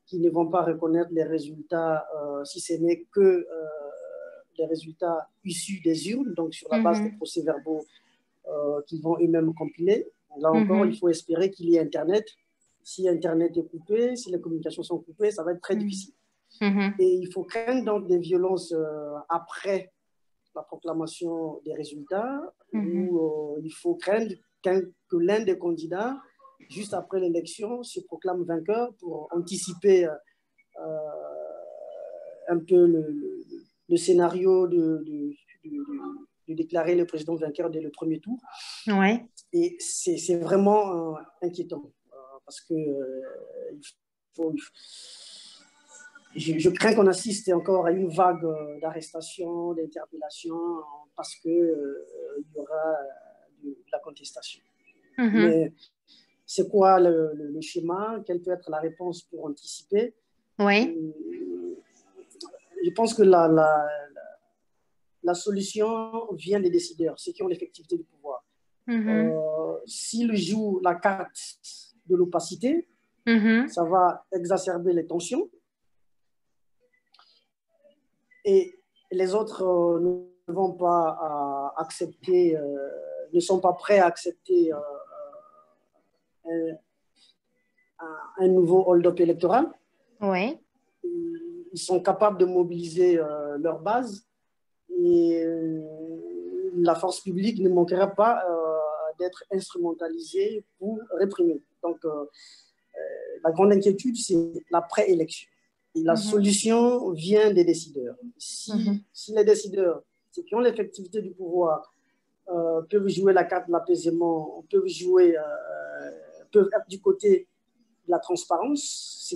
qu'ils ne vont pas reconnaître les résultats si ce n'est que les résultats issus des urnes, donc sur la base des procès-verbaux qu'ils vont eux-mêmes compiler. Là encore, il faut espérer qu'il y ait Internet. Si Internet est coupé, si les communications sont coupées, ça va être très difficile. Et il faut craindre donc des violences après la proclamation des résultats, où il faut craindre que l'un des candidats, juste après l'élection, se proclame vainqueur pour anticiper un peu le scénario de déclarer le président vainqueur dès le premier tour. Et c'est vraiment inquiétant, parce que je crains qu'on assiste encore à une vague d'arrestations, d'interpellations, parce qu'il y aura de la contestation. Mais c'est quoi le schéma? Quelle peut être la réponse pour anticiper? Je pense que la solution vient des décideurs, ceux qui ont l'effectivité du pouvoir. S'ils jouent la carte de l'opacité, ça va exacerber les tensions. Et les autres ne vont pas accepter, ne sont pas prêts à accepter un nouveau hold-up électoral. Ils sont capables de mobiliser leur base et la force publique ne manquera pas d'être instrumentalisée pour réprimer. Donc, la grande inquiétude, c'est l'après-élection. Et la solution vient des décideurs. Si les décideurs, ceux qui ont l'effectivité du pouvoir, peuvent jouer la carte de l'apaisement, peuvent être du côté de la transparence, ce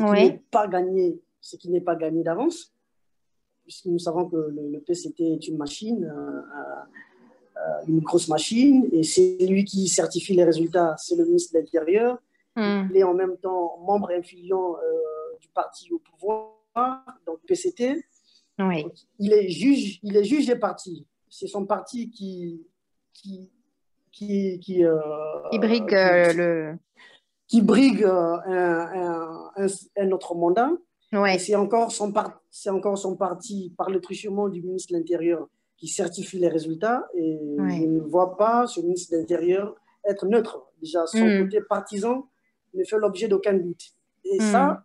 qui n'est pas gagné d'avance, puisque nous savons que le PCT est une machine, une grosse machine, et c'est lui qui certifie les résultats, c'est le ministre de l'Intérieur. Il est en même temps membre influent du parti au pouvoir, donc PCT. Donc, il est juge et parti. C'est son parti qui brigue un autre mandat. Et c'est encore son parti, par le truchement du ministre de l'Intérieur, qui certifie les résultats. Et je ne vois pas ce ministre de l'Intérieur être neutre. Déjà, son côté partisan ne fait l'objet d'aucun doute. Et ça,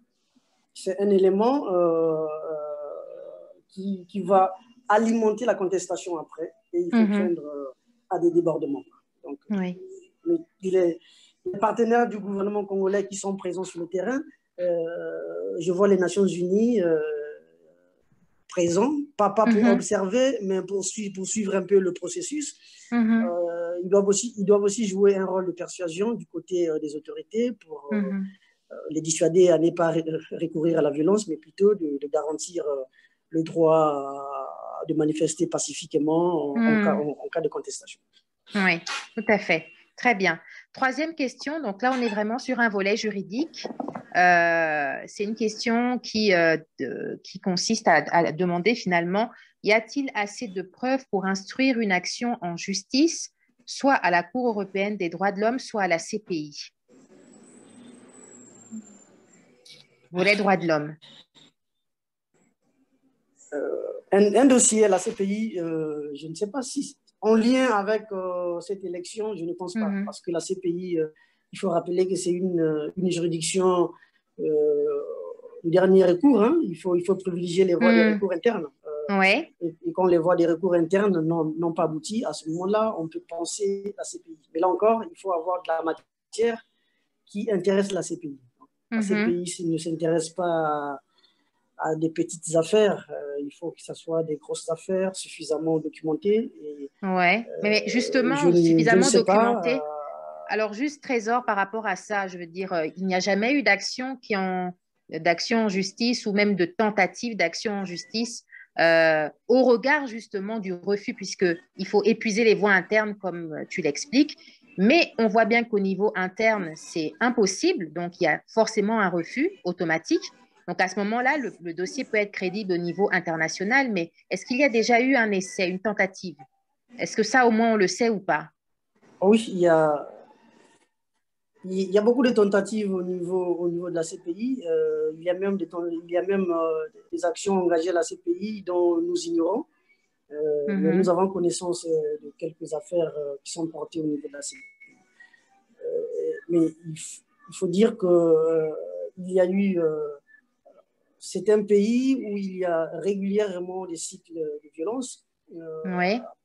c'est un élément qui va alimenter la contestation après. Et il faut craindre à des débordements. Donc, les partenaires du gouvernement congolais qui sont présents sur le terrain, je vois les Nations Unies présents, pas pour observer, mais pour suivre un peu le processus. Ils doivent aussi jouer un rôle de persuasion du côté des autorités pour les dissuader à ne pas recourir à la violence, mais plutôt de garantir le droit de manifester pacifiquement en cas de contestation. Oui, tout à fait. Très bien. Troisième question, donc là on est vraiment sur un volet juridique. C'est une question qui consiste à demander finalement, y a-t-il assez de preuves pour instruire une action en justice, soit à la Cour européenne des droits de l'homme, soit à la CPI? Volet droits de l'homme. Un dossier à la CPI, je ne sais pas si en lien avec cette élection, je ne pense pas. Parce que la CPI, il faut rappeler que c'est une juridiction de dernier recours. Hein. Il faut privilégier les voies des recours internes. Ouais. Et quand les voies des recours internes n'ont pas abouti, à ce moment-là, on peut penser la CPI. Mais là encore, il faut avoir de la matière qui intéresse la CPI. La CPI ne s'intéresse pas à des petites affaires. Il faut que ce soit des grosses affaires suffisamment documentées. Mais justement, suffisamment documentées. Alors, juste Trésor, par rapport à ça, je veux dire, il n'y a jamais eu d'action en justice ou même de tentative d'action en justice au regard justement du refus, puisqu'il faut épuiser les voies internes comme tu l'expliques. Mais on voit bien qu'au niveau interne, c'est impossible. Donc, il y a forcément un refus automatique. Donc, à ce moment-là, le dossier peut être crédible au niveau international. Mais est-ce qu'il y a déjà eu un essai, une tentative? Est-ce que ça, au moins, on le sait ou pas? Oui, il y a beaucoup de tentatives au niveau de la CPI. Il y a même des actions engagées à la CPI dont nous ignorons. Mais nous avons connaissance de quelques affaires qui sont portées au niveau de la CPI. Mais il faut dire qu'il y a eu... c'est un pays où il y a régulièrement des cycles de violence.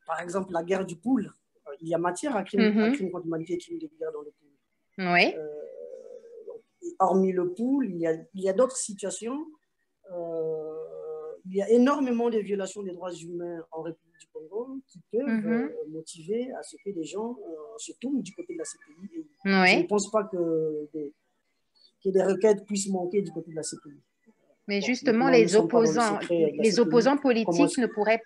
Par exemple, la guerre du pool. Il y a matière à crime contre l'humanité et crime de guerre dans le pool. Hormis le pool, il y a d'autres situations. Il y a énormément de violations des droits humains en République du Congo qui peuvent motiver à ce que les gens se tournent du côté de la CPI. Je ne pense pas que des requêtes puissent manquer du côté de la CPI. Mais justement, les opposants politiques ne pourraient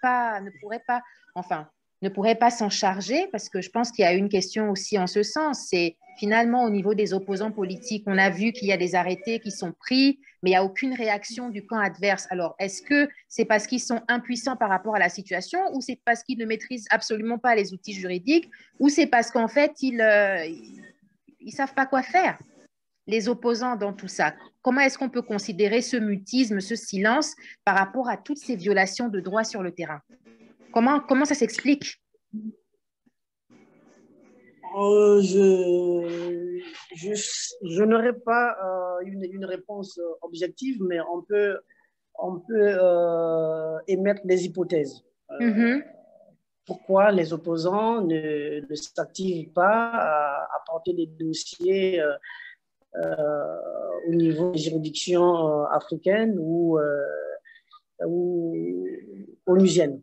pas s'en charger, parce que je pense qu'il y a une question aussi en ce sens. C'est finalement au niveau des opposants politiques, on a vu qu'il y a des arrêtés qui sont pris, mais il n'y a aucune réaction du camp adverse. Alors, est-ce que c'est parce qu'ils sont impuissants par rapport à la situation, ou c'est parce qu'ils ne maîtrisent absolument pas les outils juridiques, ou c'est parce qu'en fait, ils ne savent pas quoi faire, les opposants dans tout ça? Comment est-ce qu'on peut considérer ce mutisme, ce silence par rapport à toutes ces violations de droits sur le terrain? Comment ça s'explique? Je n'aurais pas une réponse objective, mais on peut émettre des hypothèses. Pourquoi les opposants ne s'activent pas à porter des dossiers au niveau des juridictions africaines ou onusiennes?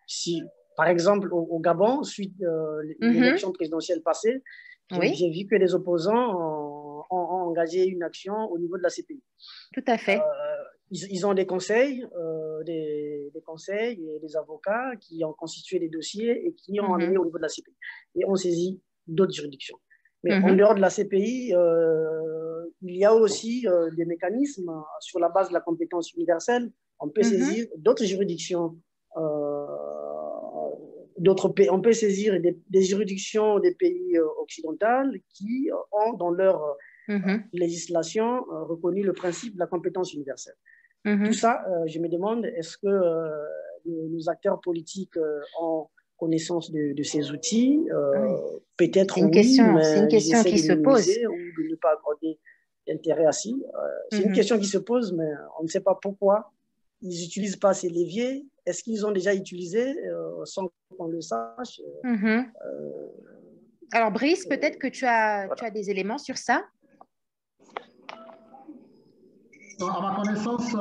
Si, par exemple, au Gabon, suite à l'élection présidentielle passée, j'ai vu que les opposants ont engagé une action au niveau de la CPI. Tout à fait. Ils ont des conseils, des conseils et des avocats qui ont constitué des dossiers et qui ont amené au niveau de la CPI. Et on saisit d'autres juridictions. Mais en dehors de la CPI, il y a aussi des mécanismes sur la base de la compétence universelle. On peut saisir d'autres juridictions. On peut saisir des juridictions des pays occidentaux qui ont dans leur législation reconnu le principe de la compétence universelle. Tout ça, je me demande, est-ce que nos acteurs politiques ont connaissance de ces outils? Peut-être oui, mais c'est une question qui se pose. Ou de ne pas accorder d'intérêt à ci. C'est une question qui se pose, mais on ne sait pas pourquoi ils n'utilisent pas ces leviers. Est-ce qu'ils ont déjà utilisé sans qu'on le sache? Alors, Brice, peut-être que tu as des éléments sur ça? À ma connaissance,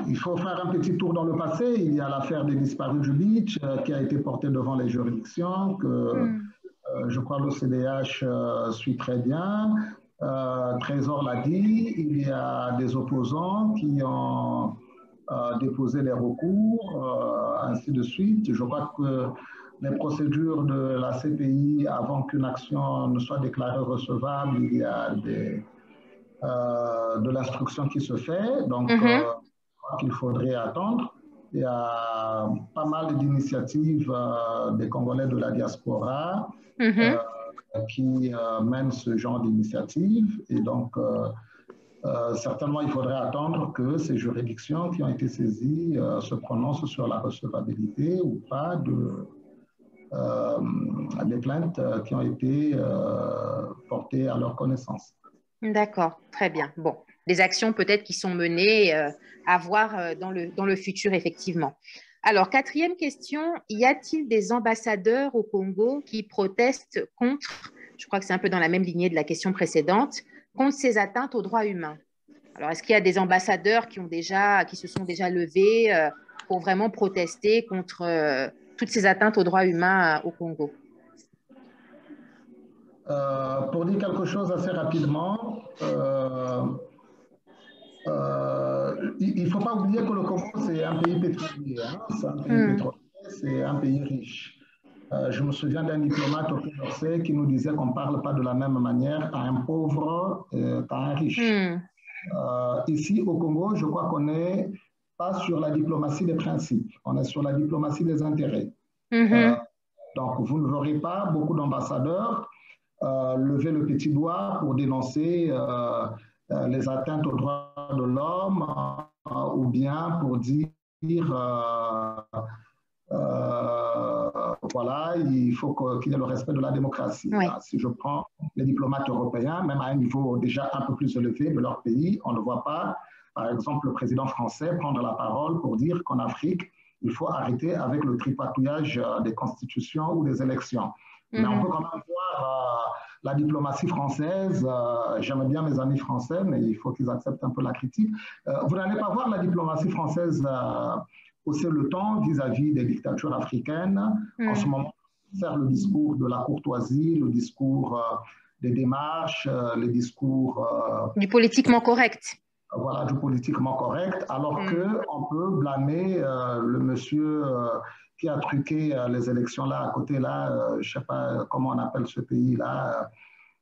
il faut faire un petit tour dans le passé. Il y a l'affaire des disparus du Beach qui a été portée devant les juridictions, que je crois le CDH suit très bien. Trésor l'a dit, il y a des opposants qui ont déposé les recours, ainsi de suite. Je crois que les procédures de la CPI, avant qu'une action ne soit déclarée recevable, il y a de l'instruction qui se fait. Donc, je crois qu'il faudrait attendre. Il y a pas mal d'initiatives des Congolais de la diaspora qui mènent ce genre d'initiative. Et donc, Certainement, il faudrait attendre que ces juridictions qui ont été saisies se prononcent sur la recevabilité ou pas des plaintes qui ont été portées à leur connaissance. D'accord, très bien. Bon, des actions peut-être qui sont menées à voir dans le futur, effectivement. Alors, quatrième question, y a-t-il des ambassadeurs au Congo qui protestent contre, je crois que c'est un peu dans la même lignée de la question précédente, contre ces atteintes aux droits humains? Alors, est-ce qu'il y a des ambassadeurs qui se sont déjà levés pour vraiment protester contre toutes ces atteintes aux droits humains au Congo? Pour dire quelque chose assez rapidement, il ne faut pas oublier que le Congo, c'est un pays pétrolier. Hein? C'est un pays pétrolier, c'est un pays riche. Je me souviens d'un diplomate au Quai d'Orsay qui nous disait qu'on ne parle pas de la même manière à un pauvre qu'à un riche. Ici, au Congo, je crois qu'on n'est pas sur la diplomatie des principes, on est sur la diplomatie des intérêts. Donc, vous ne verrez pas beaucoup d'ambassadeurs lever le petit doigt pour dénoncer les atteintes aux droits de l'homme ou bien pour dire voilà, il faut qu'il y ait le respect de la démocratie. Oui. Si je prends les diplomates européens, même à un niveau déjà un peu plus élevé de leur pays, on ne voit pas, par exemple, le président français prendre la parole pour dire qu'en Afrique, il faut arrêter avec le tripatouillage des constitutions ou des élections. Mais on peut quand même voir la diplomatie française. J'aime bien mes amis français, mais il faut qu'ils acceptent un peu la critique. Vous n'allez pas voir la diplomatie française hausser le ton vis-à-vis des dictatures africaines. En ce moment, faire le discours de la courtoisie, le discours des démarches, le discours... du politiquement correct. Voilà, du politiquement correct, alors qu'on peut blâmer le monsieur qui a truqué les élections là, à côté là, je ne sais pas comment on appelle ce pays là,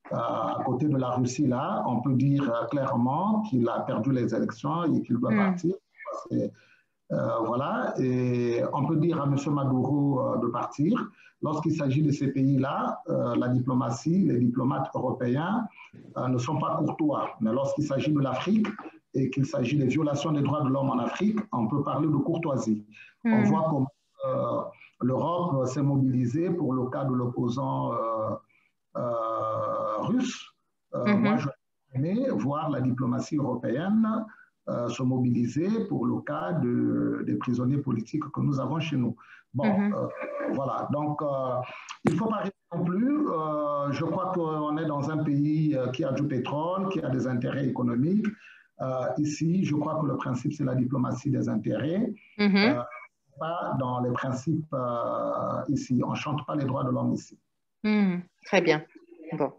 à côté de la Russie là, on peut dire clairement qu'il a perdu les élections et qu'il doit partir. Voilà, et on peut dire à M. Maduro de partir. Lorsqu'il s'agit de ces pays-là, la diplomatie, les diplomates européens ne sont pas courtois. Mais lorsqu'il s'agit de l'Afrique et qu'il s'agit des violations des droits de l'homme en Afrique, on peut parler de courtoisie. On voit comment l'Europe s'est mobilisée pour le cas de l'opposant russe. Moi, j'aurais aimé voir la diplomatie européenne se mobiliser pour le cas des prisonniers politiques que nous avons chez nous. Bon, voilà. Donc, il ne faut pas rester non plus. Je crois qu'on est dans un pays qui a du pétrole, qui a des intérêts économiques. Ici, je crois que le principe, c'est la diplomatie des intérêts. Pas dans les principes ici. On ne chante pas les droits de l'homme ici. Très bien. Bon.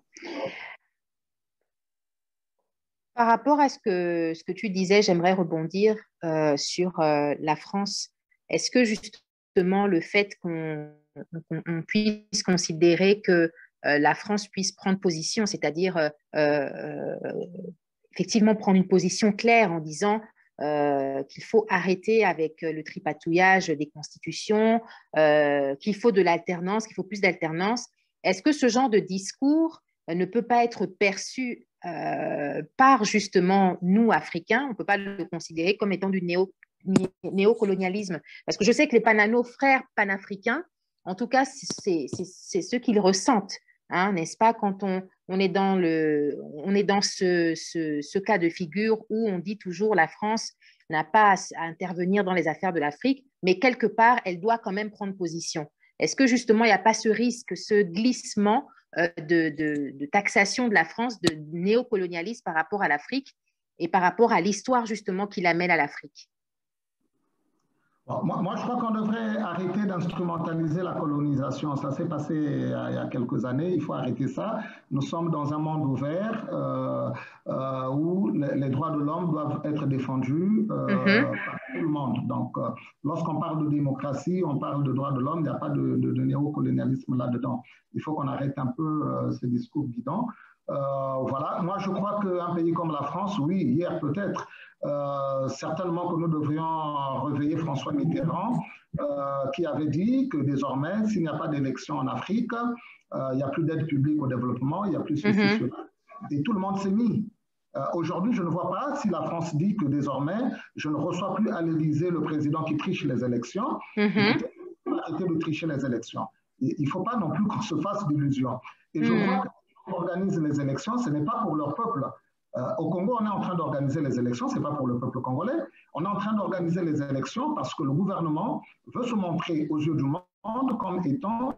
Par rapport à ce que tu disais, j'aimerais rebondir sur la France. Est-ce que justement le fait qu'on puisse considérer que la France puisse prendre position, c'est-à-dire effectivement prendre une position claire en disant qu'il faut arrêter avec le tripatouillage des constitutions, qu'il faut de l'alternance, qu'il faut plus d'alternance, est-ce que ce genre de discours ne peut pas être perçu par justement nous, Africains? On ne peut pas le considérer comme étant du néocolonialisme. Parce que je sais que les frères panafricains, en tout cas, c'est ce qu'ils ressentent, hein, n'est-ce pas, quand on est dans ce cas de figure où on dit toujours la France n'a pas à intervenir dans les affaires de l'Afrique, mais quelque part, elle doit quand même prendre position. Est-ce que justement, il n'y a pas ce risque, ce glissement de taxation de la France, de néocolonialisme par rapport à l'Afrique et par rapport à l'histoire justement qui l'amène à l'Afrique? Bon, moi, je crois qu'on devrait arrêter d'instrumentaliser la colonisation. Ça s'est passé il y a quelques années. Il faut arrêter ça. Nous sommes dans un monde ouvert où les droits de l'homme doivent être défendus par tout le monde. Donc, lorsqu'on parle de démocratie, on parle de droits de l'homme. Il n'y a pas de néocolonialisme là-dedans. Il faut qu'on arrête un peu ces discours bidons. Voilà. Moi, je crois qu'un pays comme la France, oui, hier peut-être, certainement que nous devrions réveiller François Mitterrand, qui avait dit que désormais, s'il n'y a pas d'élection en Afrique, il n'y a plus d'aide publique au développement, il n'y a plus ceci, cela. Et tout le monde s'est mis. Aujourd'hui, je ne vois pas si la France dit que désormais, je ne reçois plus à l'Élysée le président qui triche les élections. Écoutez, il faut arrêter de tricher les élections. Il ne faut pas non plus qu'on se fasse d'illusions. Et je crois que quand on organise les élections, ce n'est pas pour leur peuple. Au Congo, on est en train d'organiser les élections, ce n'est pas pour le peuple congolais. On est en train d'organiser les élections parce que le gouvernement veut se montrer aux yeux du monde comme étant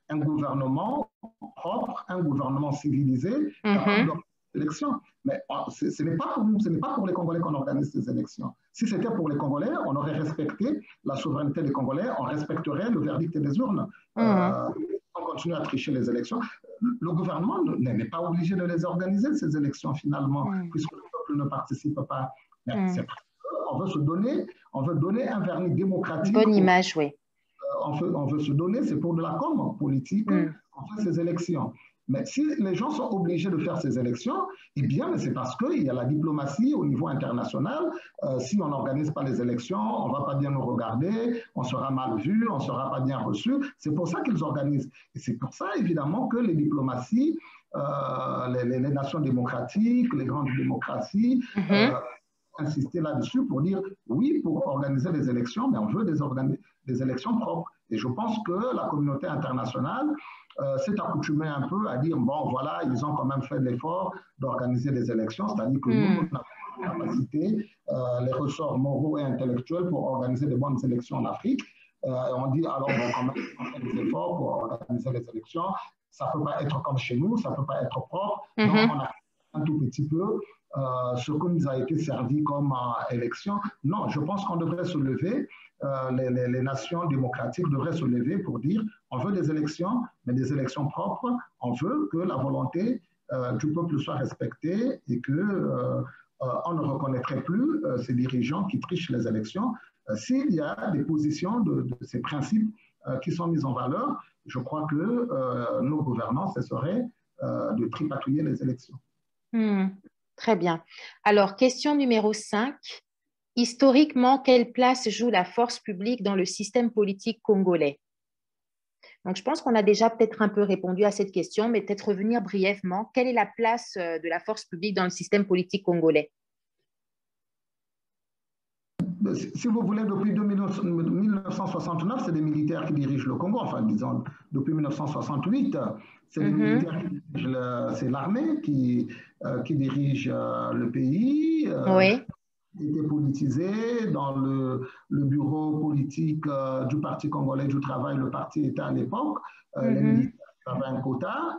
un gouvernement propre, un gouvernement civilisé, capable d'organiser les élections. Mais ce n'est pas pour nous, ce n'est pas pour les Congolais qu'on organise ces élections. Si c'était pour les Congolais, on aurait respecté la souveraineté des Congolais, on respecterait le verdict des urnes. On continue à tricher les élections. Le gouvernement n'est pas obligé de les organiser, ces élections, finalement, puisque le peuple ne participe pas. C'est parce qu'on veut se donner, on veut donner un vernis démocratique. Bonne image, oui. On veut se donner, c'est pour de la com politique, on fait ces élections. Mais si les gens sont obligés de faire ces élections, eh bien, c'est parce qu'il y a la diplomatie au niveau international. Si on n'organise pas les élections, on ne va pas bien nous regarder, on sera mal vu, on ne sera pas bien reçu. C'est pour ça qu'ils organisent. Et c'est pour ça, évidemment, que les diplomaties, les nations démocratiques, les grandes démocraties, insister là-dessus pour dire oui, pour organiser les élections, mais on veut des élections propres. Et je pense que la communauté internationale s'est accoutumée un peu à dire bon, voilà, ils ont quand même fait l'effort d'organiser des élections, c'est-à-dire que nous, on a la capacité, les ressorts moraux et intellectuels pour organiser de bonnes élections en Afrique. On dit alors, on va quand même faire des efforts pour organiser les élections. Ça ne peut pas être comme chez nous, ça ne peut pas être propre. Donc, on a un tout petit peu ce que nous a été servi comme élection. Non, je pense qu'on devrait se lever, les nations démocratiques devraient se lever pour dire on veut des élections, mais des élections propres, on veut que la volonté du peuple soit respectée et que on ne reconnaîtrait plus ces dirigeants qui trichent les élections. S'il y a des positions de ces principes qui sont mis en valeur, je crois que nos gouvernants, ce serait de tripatouiller les élections. Très bien. Alors, question numéro 5. Historiquement, quelle place joue la force publique dans le système politique congolais? Donc, je pense qu'on a déjà peut-être un peu répondu à cette question, mais peut-être revenir brièvement. Quelle est la place de la force publique dans le système politique congolais? Si vous voulez, depuis 1969, c'est des militaires qui dirigent le Congo. Enfin, disons, depuis 1968, c'est les militaires qui dirigent c'est l'armée qui dirige le pays. Oui. Était politisé dans le bureau politique du Parti congolais du travail, le parti État à l'époque. Les militaires avaient un quota.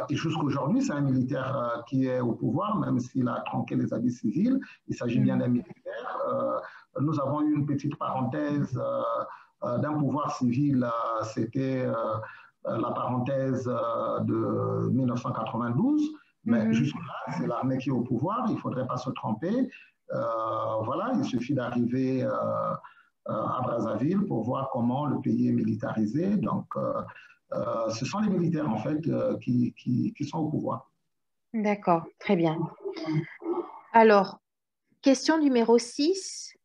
Et jusqu'aujourd'hui, c'est un militaire qui est au pouvoir, même s'il a tronqué les habits civils. Il s'agit bien d'un militaire. Nous avons eu une petite parenthèse d'un pouvoir civil, c'était la parenthèse de 1992. Mais jusque-là, c'est l'armée qui est au pouvoir, il ne faudrait pas se tromper. Voilà, il suffit d'arriver à Brazzaville pour voir comment le pays est militarisé. Donc, ce sont les militaires, en fait, qui sont au pouvoir. D'accord, très bien. Alors, question numéro 6.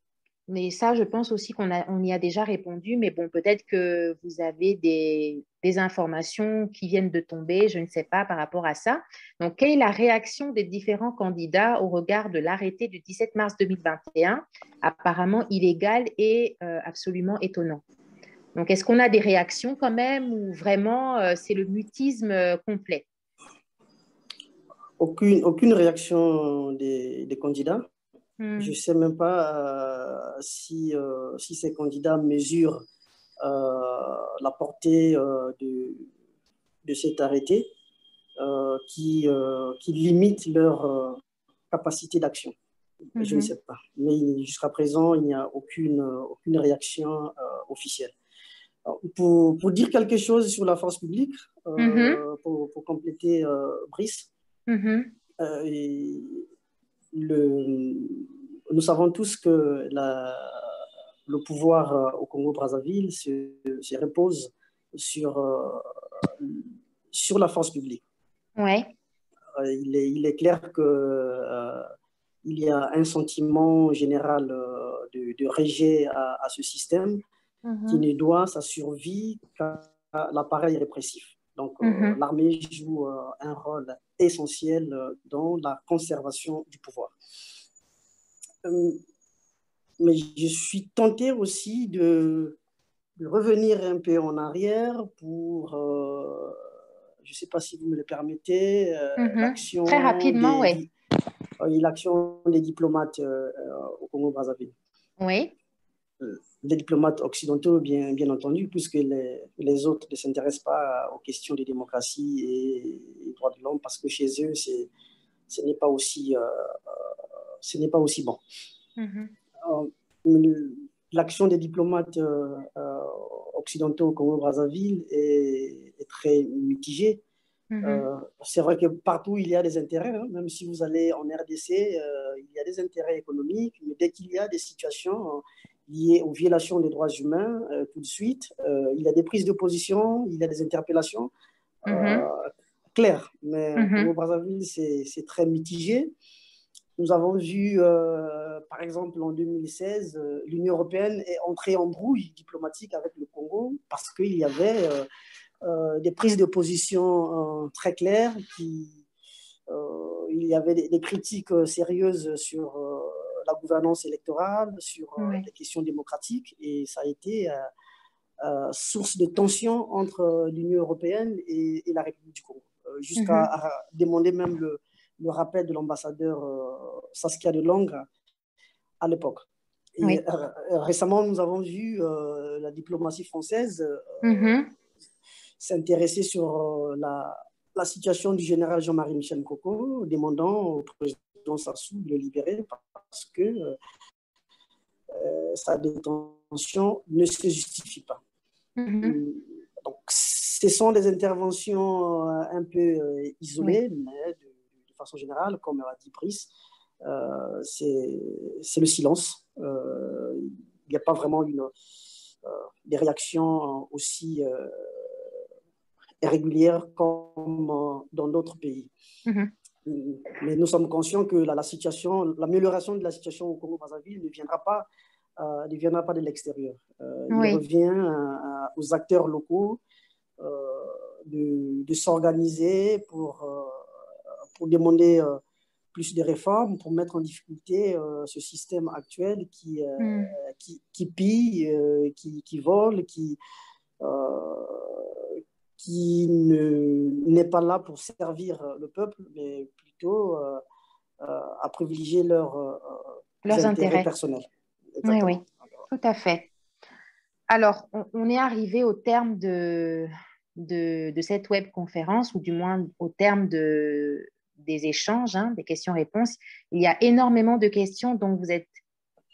Mais ça, je pense aussi qu'on y a déjà répondu. Mais bon, peut-être que vous avez des informations qui viennent de tomber, je ne sais pas, par rapport à ça. Donc, quelle est la réaction des différents candidats au regard de l'arrêté du 17 mars 2021, apparemment illégal et absolument étonnant? Donc, est-ce qu'on a des réactions quand même ou vraiment c'est le mutisme complet? Aucune réaction des candidats. Je ne sais même pas si ces candidats mesurent la portée de cet arrêté qui limite leur capacité d'action. Je ne sais pas. Mais jusqu'à présent, il n'y a aucune réaction officielle. Alors, pour dire quelque chose sur la force publique, pour compléter Brice, nous savons tous que le pouvoir au Congo-Brazzaville se repose sur la force publique. Ouais. Il est clair qu'il y a un sentiment général de rejet à ce système qui ne doit sa survie qu'à l'appareil répressif. Donc, l'armée joue un rôle essentiel dans la conservation du pouvoir. Mais je suis tenté aussi de revenir un peu en arrière pour, je ne sais pas si vous me le permettez, l'action très rapidement, oui. L'action des diplomates au Congo-Brazzaville. Oui. Les diplomates occidentaux, bien entendu, puisque les autres ne s'intéressent pas aux questions de démocratie et droits de l'homme, parce que chez eux, ce n'est pas aussi bon. L'action des diplomates occidentaux au Congo-Brazzaville est très mitigée. C'est vrai que partout, il y a des intérêts, hein. Même si vous allez en RDC, il y a des intérêts économiques, mais dès qu'il y a des situations liées aux violations des droits humains, tout de suite, il y a des prises de position, il y a des interpellations claires. Mais au Congo-Brazzaville, c'est très mitigé. Nous avons vu, par exemple, en 2016, l'Union européenne est entrée en brouille diplomatique avec le Congo parce qu'il y avait des prises de position très claires. Il y avait des critiques sérieuses sur la gouvernance électorale, sur les questions démocratiques, et ça a été source de tension entre l'Union européenne et la République du Congo, jusqu'à demander même le rappel de l'ambassadeur Saskia Delongre à l'époque. Et récemment, nous avons vu la diplomatie française s'intéresser sur la situation du général Jean-Marie Michel Nkoko, demandant au président Sassou de le libérer parce que sa détention ne se justifie pas. Donc, ce sont des interventions un peu isolées, mais de façon générale, comme a dit Brice, c'est le silence. Il n'y a pas vraiment des réactions aussi régulières comme dans d'autres pays. Mais nous sommes conscients que l'amélioration de la situation au Congo-Brazzaville ne viendra pas de l'extérieur. Il revient aux acteurs locaux de s'organiser pour demander plus de réformes, pour mettre en difficulté ce système actuel qui pille, qui vole, qui n'est pas là pour servir le peuple, mais plutôt à privilégier leurs intérêts personnels. Exactement. Oui, tout à fait. Alors, on est arrivé au terme de cette webconférence, ou du moins au terme des échanges, des questions-réponses. Il y a énormément de questions, donc vous êtes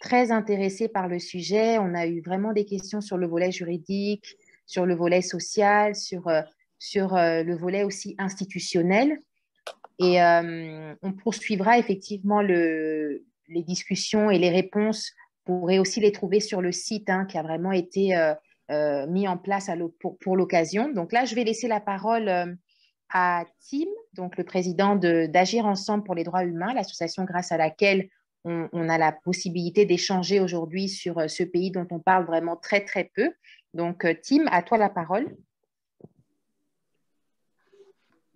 très intéressés par le sujet. On a eu vraiment des questions sur le volet juridique, sur le volet social, sur le volet aussi institutionnel. Et on poursuivra effectivement les discussions et les réponses. Vous pourrez aussi les trouver sur le site qui a vraiment été mis en place pour l'occasion. Donc là, je vais laisser la parole à Tim, donc le président d'Agir Ensemble pour les droits humains, l'association grâce à laquelle on a la possibilité d'échanger aujourd'hui sur ce pays dont on parle vraiment très, très peu. Donc, Tim, à toi la parole.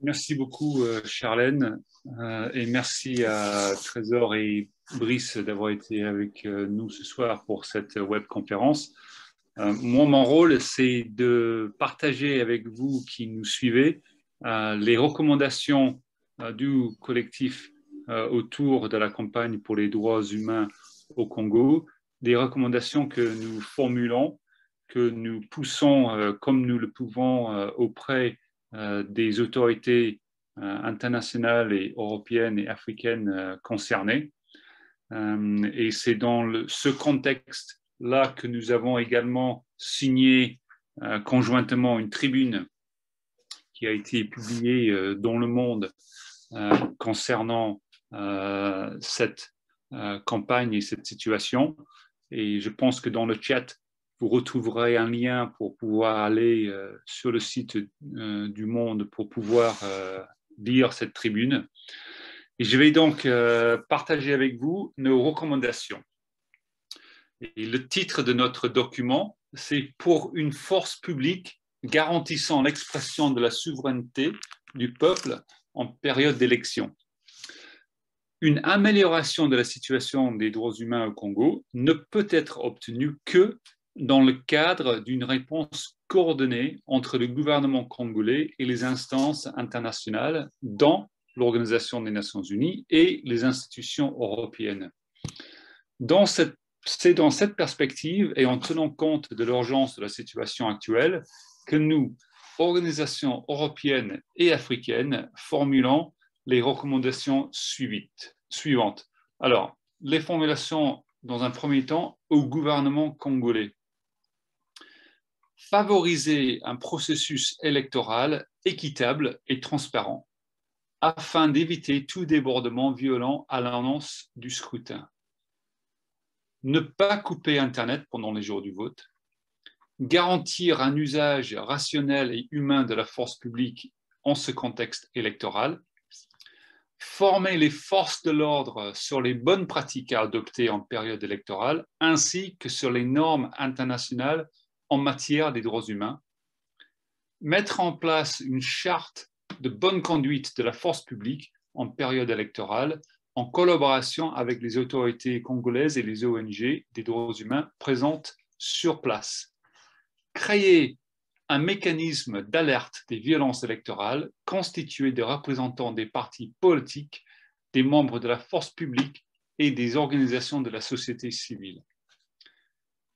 Merci beaucoup, Charlène, et merci à Trésor et Brice d'avoir été avec nous ce soir pour cette webconférence. Moi, mon rôle, c'est de partager avec vous qui nous suivez les recommandations du collectif autour de la campagne pour les droits humains au Congo, des recommandations que nous formulons, que nous poussons comme nous le pouvons auprès des autorités internationales et européennes et africaines concernées. Et c'est dans ce contexte-là que nous avons également signé conjointement une tribune qui a été publiée dans Le Monde concernant cette campagne et cette situation. Et je pense que dans le chat, vous retrouverez un lien pour pouvoir aller sur le site du Monde pour pouvoir lire cette tribune. Et je vais donc partager avec vous nos recommandations. Et le titre de notre document, c'est « Pour une force publique garantissant l'expression de la souveraineté du peuple en période d'élection. Une amélioration de la situation des droits humains au Congo ne peut être obtenue que dans le cadre d'une réponse coordonnée entre le gouvernement congolais et les instances internationales dans l'Organisation des Nations Unies et les institutions européennes. C'est dans cette perspective et en tenant compte de l'urgence de la situation actuelle que nous, organisations européennes et africaines, formulons les recommandations suivantes. Alors, les formulations, dans un premier temps, au gouvernement congolais. Favoriser un processus électoral équitable et transparent afin d'éviter tout débordement violent à l'annonce du scrutin. Ne pas couper Internet pendant les jours du vote. Garantir un usage rationnel et humain de la force publique en ce contexte électoral. Former les forces de l'ordre sur les bonnes pratiques à adopter en période électorale, ainsi que sur les normes internationales en matière des droits humains. Mettre en place une charte de bonne conduite de la force publique en période électorale, en collaboration avec les autorités congolaises et les ONG des droits humains présentes sur place. Créer un mécanisme d'alerte des violences électorales constitué de représentants des partis politiques, des membres de la force publique et des organisations de la société civile.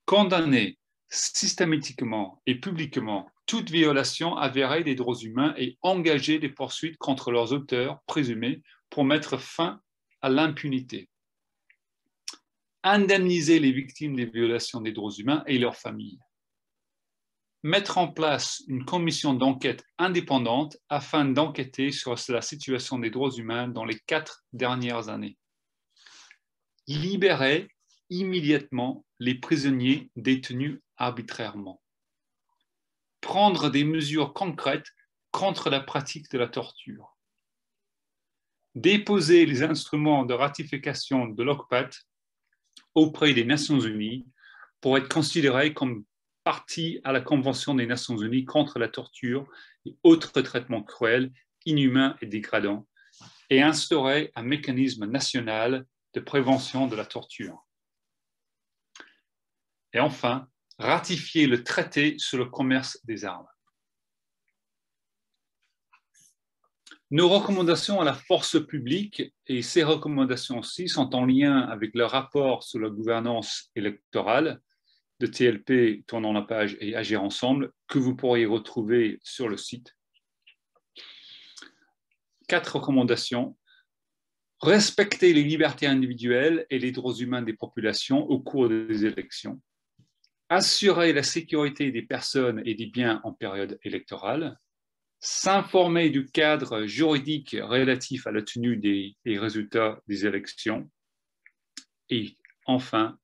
Condamner systématiquement et publiquement toute violation avérée des droits humains et engager des poursuites contre leurs auteurs présumés pour mettre fin à l'impunité. Indemniser les victimes des violations des droits humains et leurs familles. Mettre en place une commission d'enquête indépendante afin d'enquêter sur la situation des droits humains dans les 4 dernières années. Libérer immédiatement les prisonniers détenus arbitrairement. Prendre des mesures concrètes contre la pratique de la torture. Déposer les instruments de ratification de l'OCPAT auprès des Nations Unies pour être considérés comme partie à la Convention des Nations Unies contre la torture et autres traitements cruels, inhumains et dégradants, et instaurer un mécanisme national de prévention de la torture. Et enfin, ratifier le traité sur le commerce des armes. Nos recommandations à la force publique, et ces recommandations aussi sont en lien avec le rapport sur la gouvernance électorale de TLP, Tournons la page et Agir ensemble, que vous pourriez retrouver sur le site. 4 recommandations. Respecter les libertés individuelles et les droits humains des populations au cours des élections. Assurer la sécurité des personnes et des biens en période électorale. S'informer du cadre juridique relatif à la tenue des résultats des élections. Et enfin,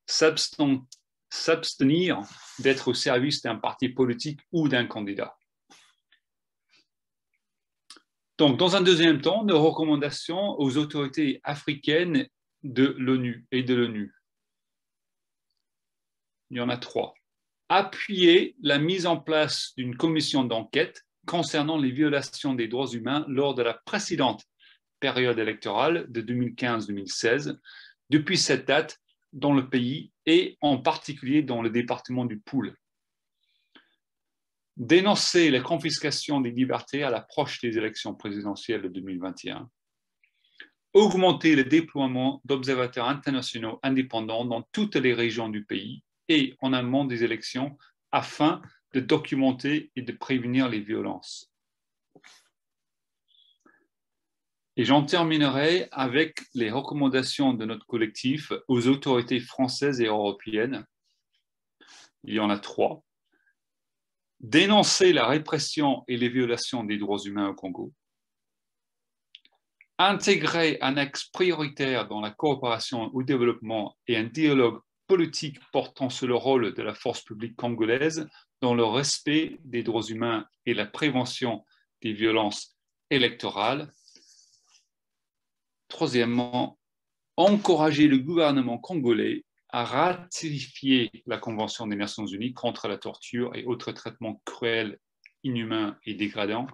s'abstenir d'être au service d'un parti politique ou d'un candidat. Donc, dans un deuxième temps, nos recommandations aux autorités africaines de l'ONU et de l'ONU. Il y en a 3. Appuyer la mise en place d'une commission d'enquête concernant les violations des droits humains lors de la précédente période électorale de 2015-2016, depuis cette date dans le pays et en particulier dans le département du Poul. Dénoncer la confiscation des libertés à l'approche des élections présidentielles de 2021. Augmenter le déploiement d'observateurs internationaux indépendants dans toutes les régions du pays et en amont des élections afin de documenter et de prévenir les violences. Et j'en terminerai avec les recommandations de notre collectif aux autorités françaises et européennes. Il y en a 3. Dénoncer la répression et les violations des droits humains au Congo. Intégrer un axe prioritaire dans la coopération au développement et un dialogue politique portant sur le rôle de la force publique congolaise dans le respect des droits humains et la prévention des violences électorales. Troisièmement, encourager le gouvernement congolais à ratifier la Convention des Nations Unies contre la torture et autres traitements cruels inhumains et dégradants,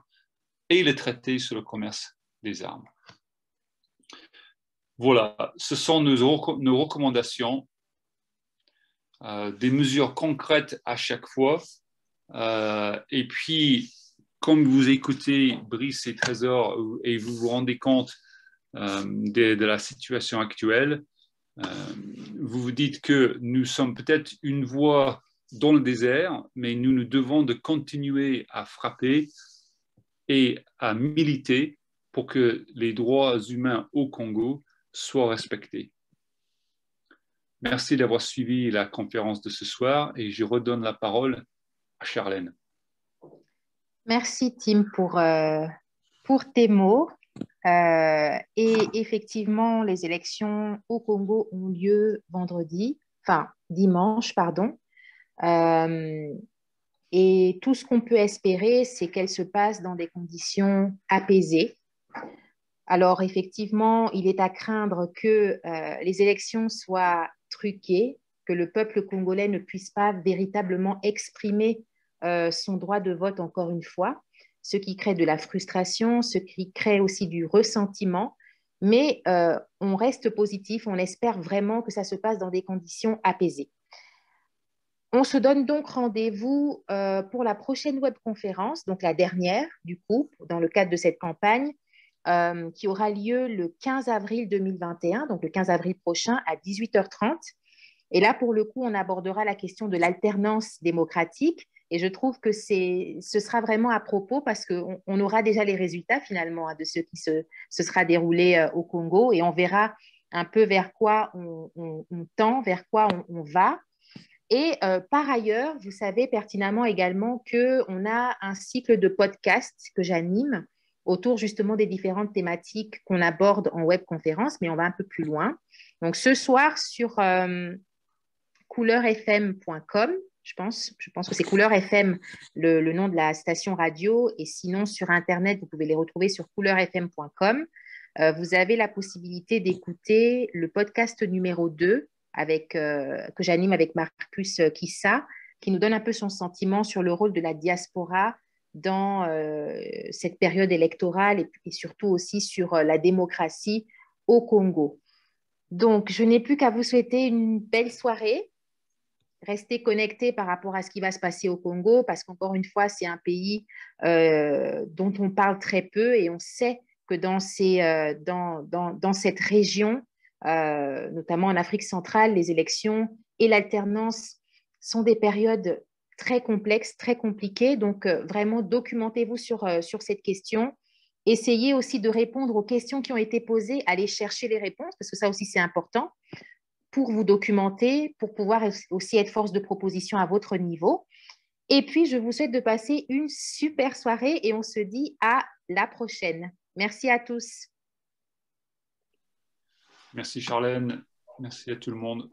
et le traité sur le commerce des armes. Voilà, ce sont nos recommandations, des mesures concrètes à chaque fois. Et puis, comme vous écoutez Brice et Trésor et vous vous rendez compte de la situation actuelle, vous vous dites que nous sommes peut-être une voie dans le désert, mais nous devons de continuer à frapper et à militer pour que les droits humains au Congo soient respectés. Merci d'avoir suivi la conférence de ce soir et je redonne la parole à Charlène. Merci Tim pour tes mots. Et effectivement, les élections au Congo ont lieu dimanche, pardon. Et tout ce qu'on peut espérer, c'est qu'elles se passent dans des conditions apaisées. Alors, effectivement, il est à craindre que les élections soient truquées, que le peuple congolais ne puisse pas véritablement exprimer son droit de vote encore une fois, ce qui crée de la frustration, ce qui crée aussi du ressentiment. Mais on reste positif, on espère vraiment que ça se passe dans des conditions apaisées. On se donne donc rendez-vous pour la prochaine webconférence, donc la dernière du coup, dans le cadre de cette campagne, qui aura lieu le 15 avril 2021, donc le 15 avril prochain à 18h30. Et là, pour le coup, on abordera la question de l'alternance démocratique. Et je trouve que ce sera vraiment à propos parce qu'on aura déjà les résultats finalement de ce qui se sera déroulé au Congo et on verra un peu vers quoi on tend, vers quoi on va. Et par ailleurs, vous savez pertinemment également qu'on a un cycle de podcasts que j'anime autour justement des différentes thématiques qu'on aborde en webconférence, mais on va un peu plus loin. Donc ce soir sur couleurfm.com, je pense que c'est Couleur FM, le nom de la station radio, et sinon sur Internet, vous pouvez les retrouver sur couleurfm.com. Vous avez la possibilité d'écouter le podcast numéro 2 que j'anime avec Marcus Kissa, qui nous donne un peu son sentiment sur le rôle de la diaspora dans cette période électorale et surtout aussi sur la démocratie au Congo. Donc, je n'ai plus qu'à vous souhaiter une belle soirée. Restez connectés par rapport à ce qui va se passer au Congo, parce qu'encore une fois, c'est un pays dont on parle très peu et on sait que dans cette région, notamment en Afrique centrale, les élections et l'alternance sont des périodes très complexes, très compliquées. Donc, vraiment, documentez-vous sur cette question. Essayez aussi de répondre aux questions qui ont été posées, allez chercher les réponses, parce que ça aussi, c'est important, pour vous documenter, pour pouvoir aussi être force de proposition à votre niveau. Et puis, je vous souhaite de passer une super soirée et on se dit à la prochaine. Merci à tous. Merci Charlène, merci à tout le monde.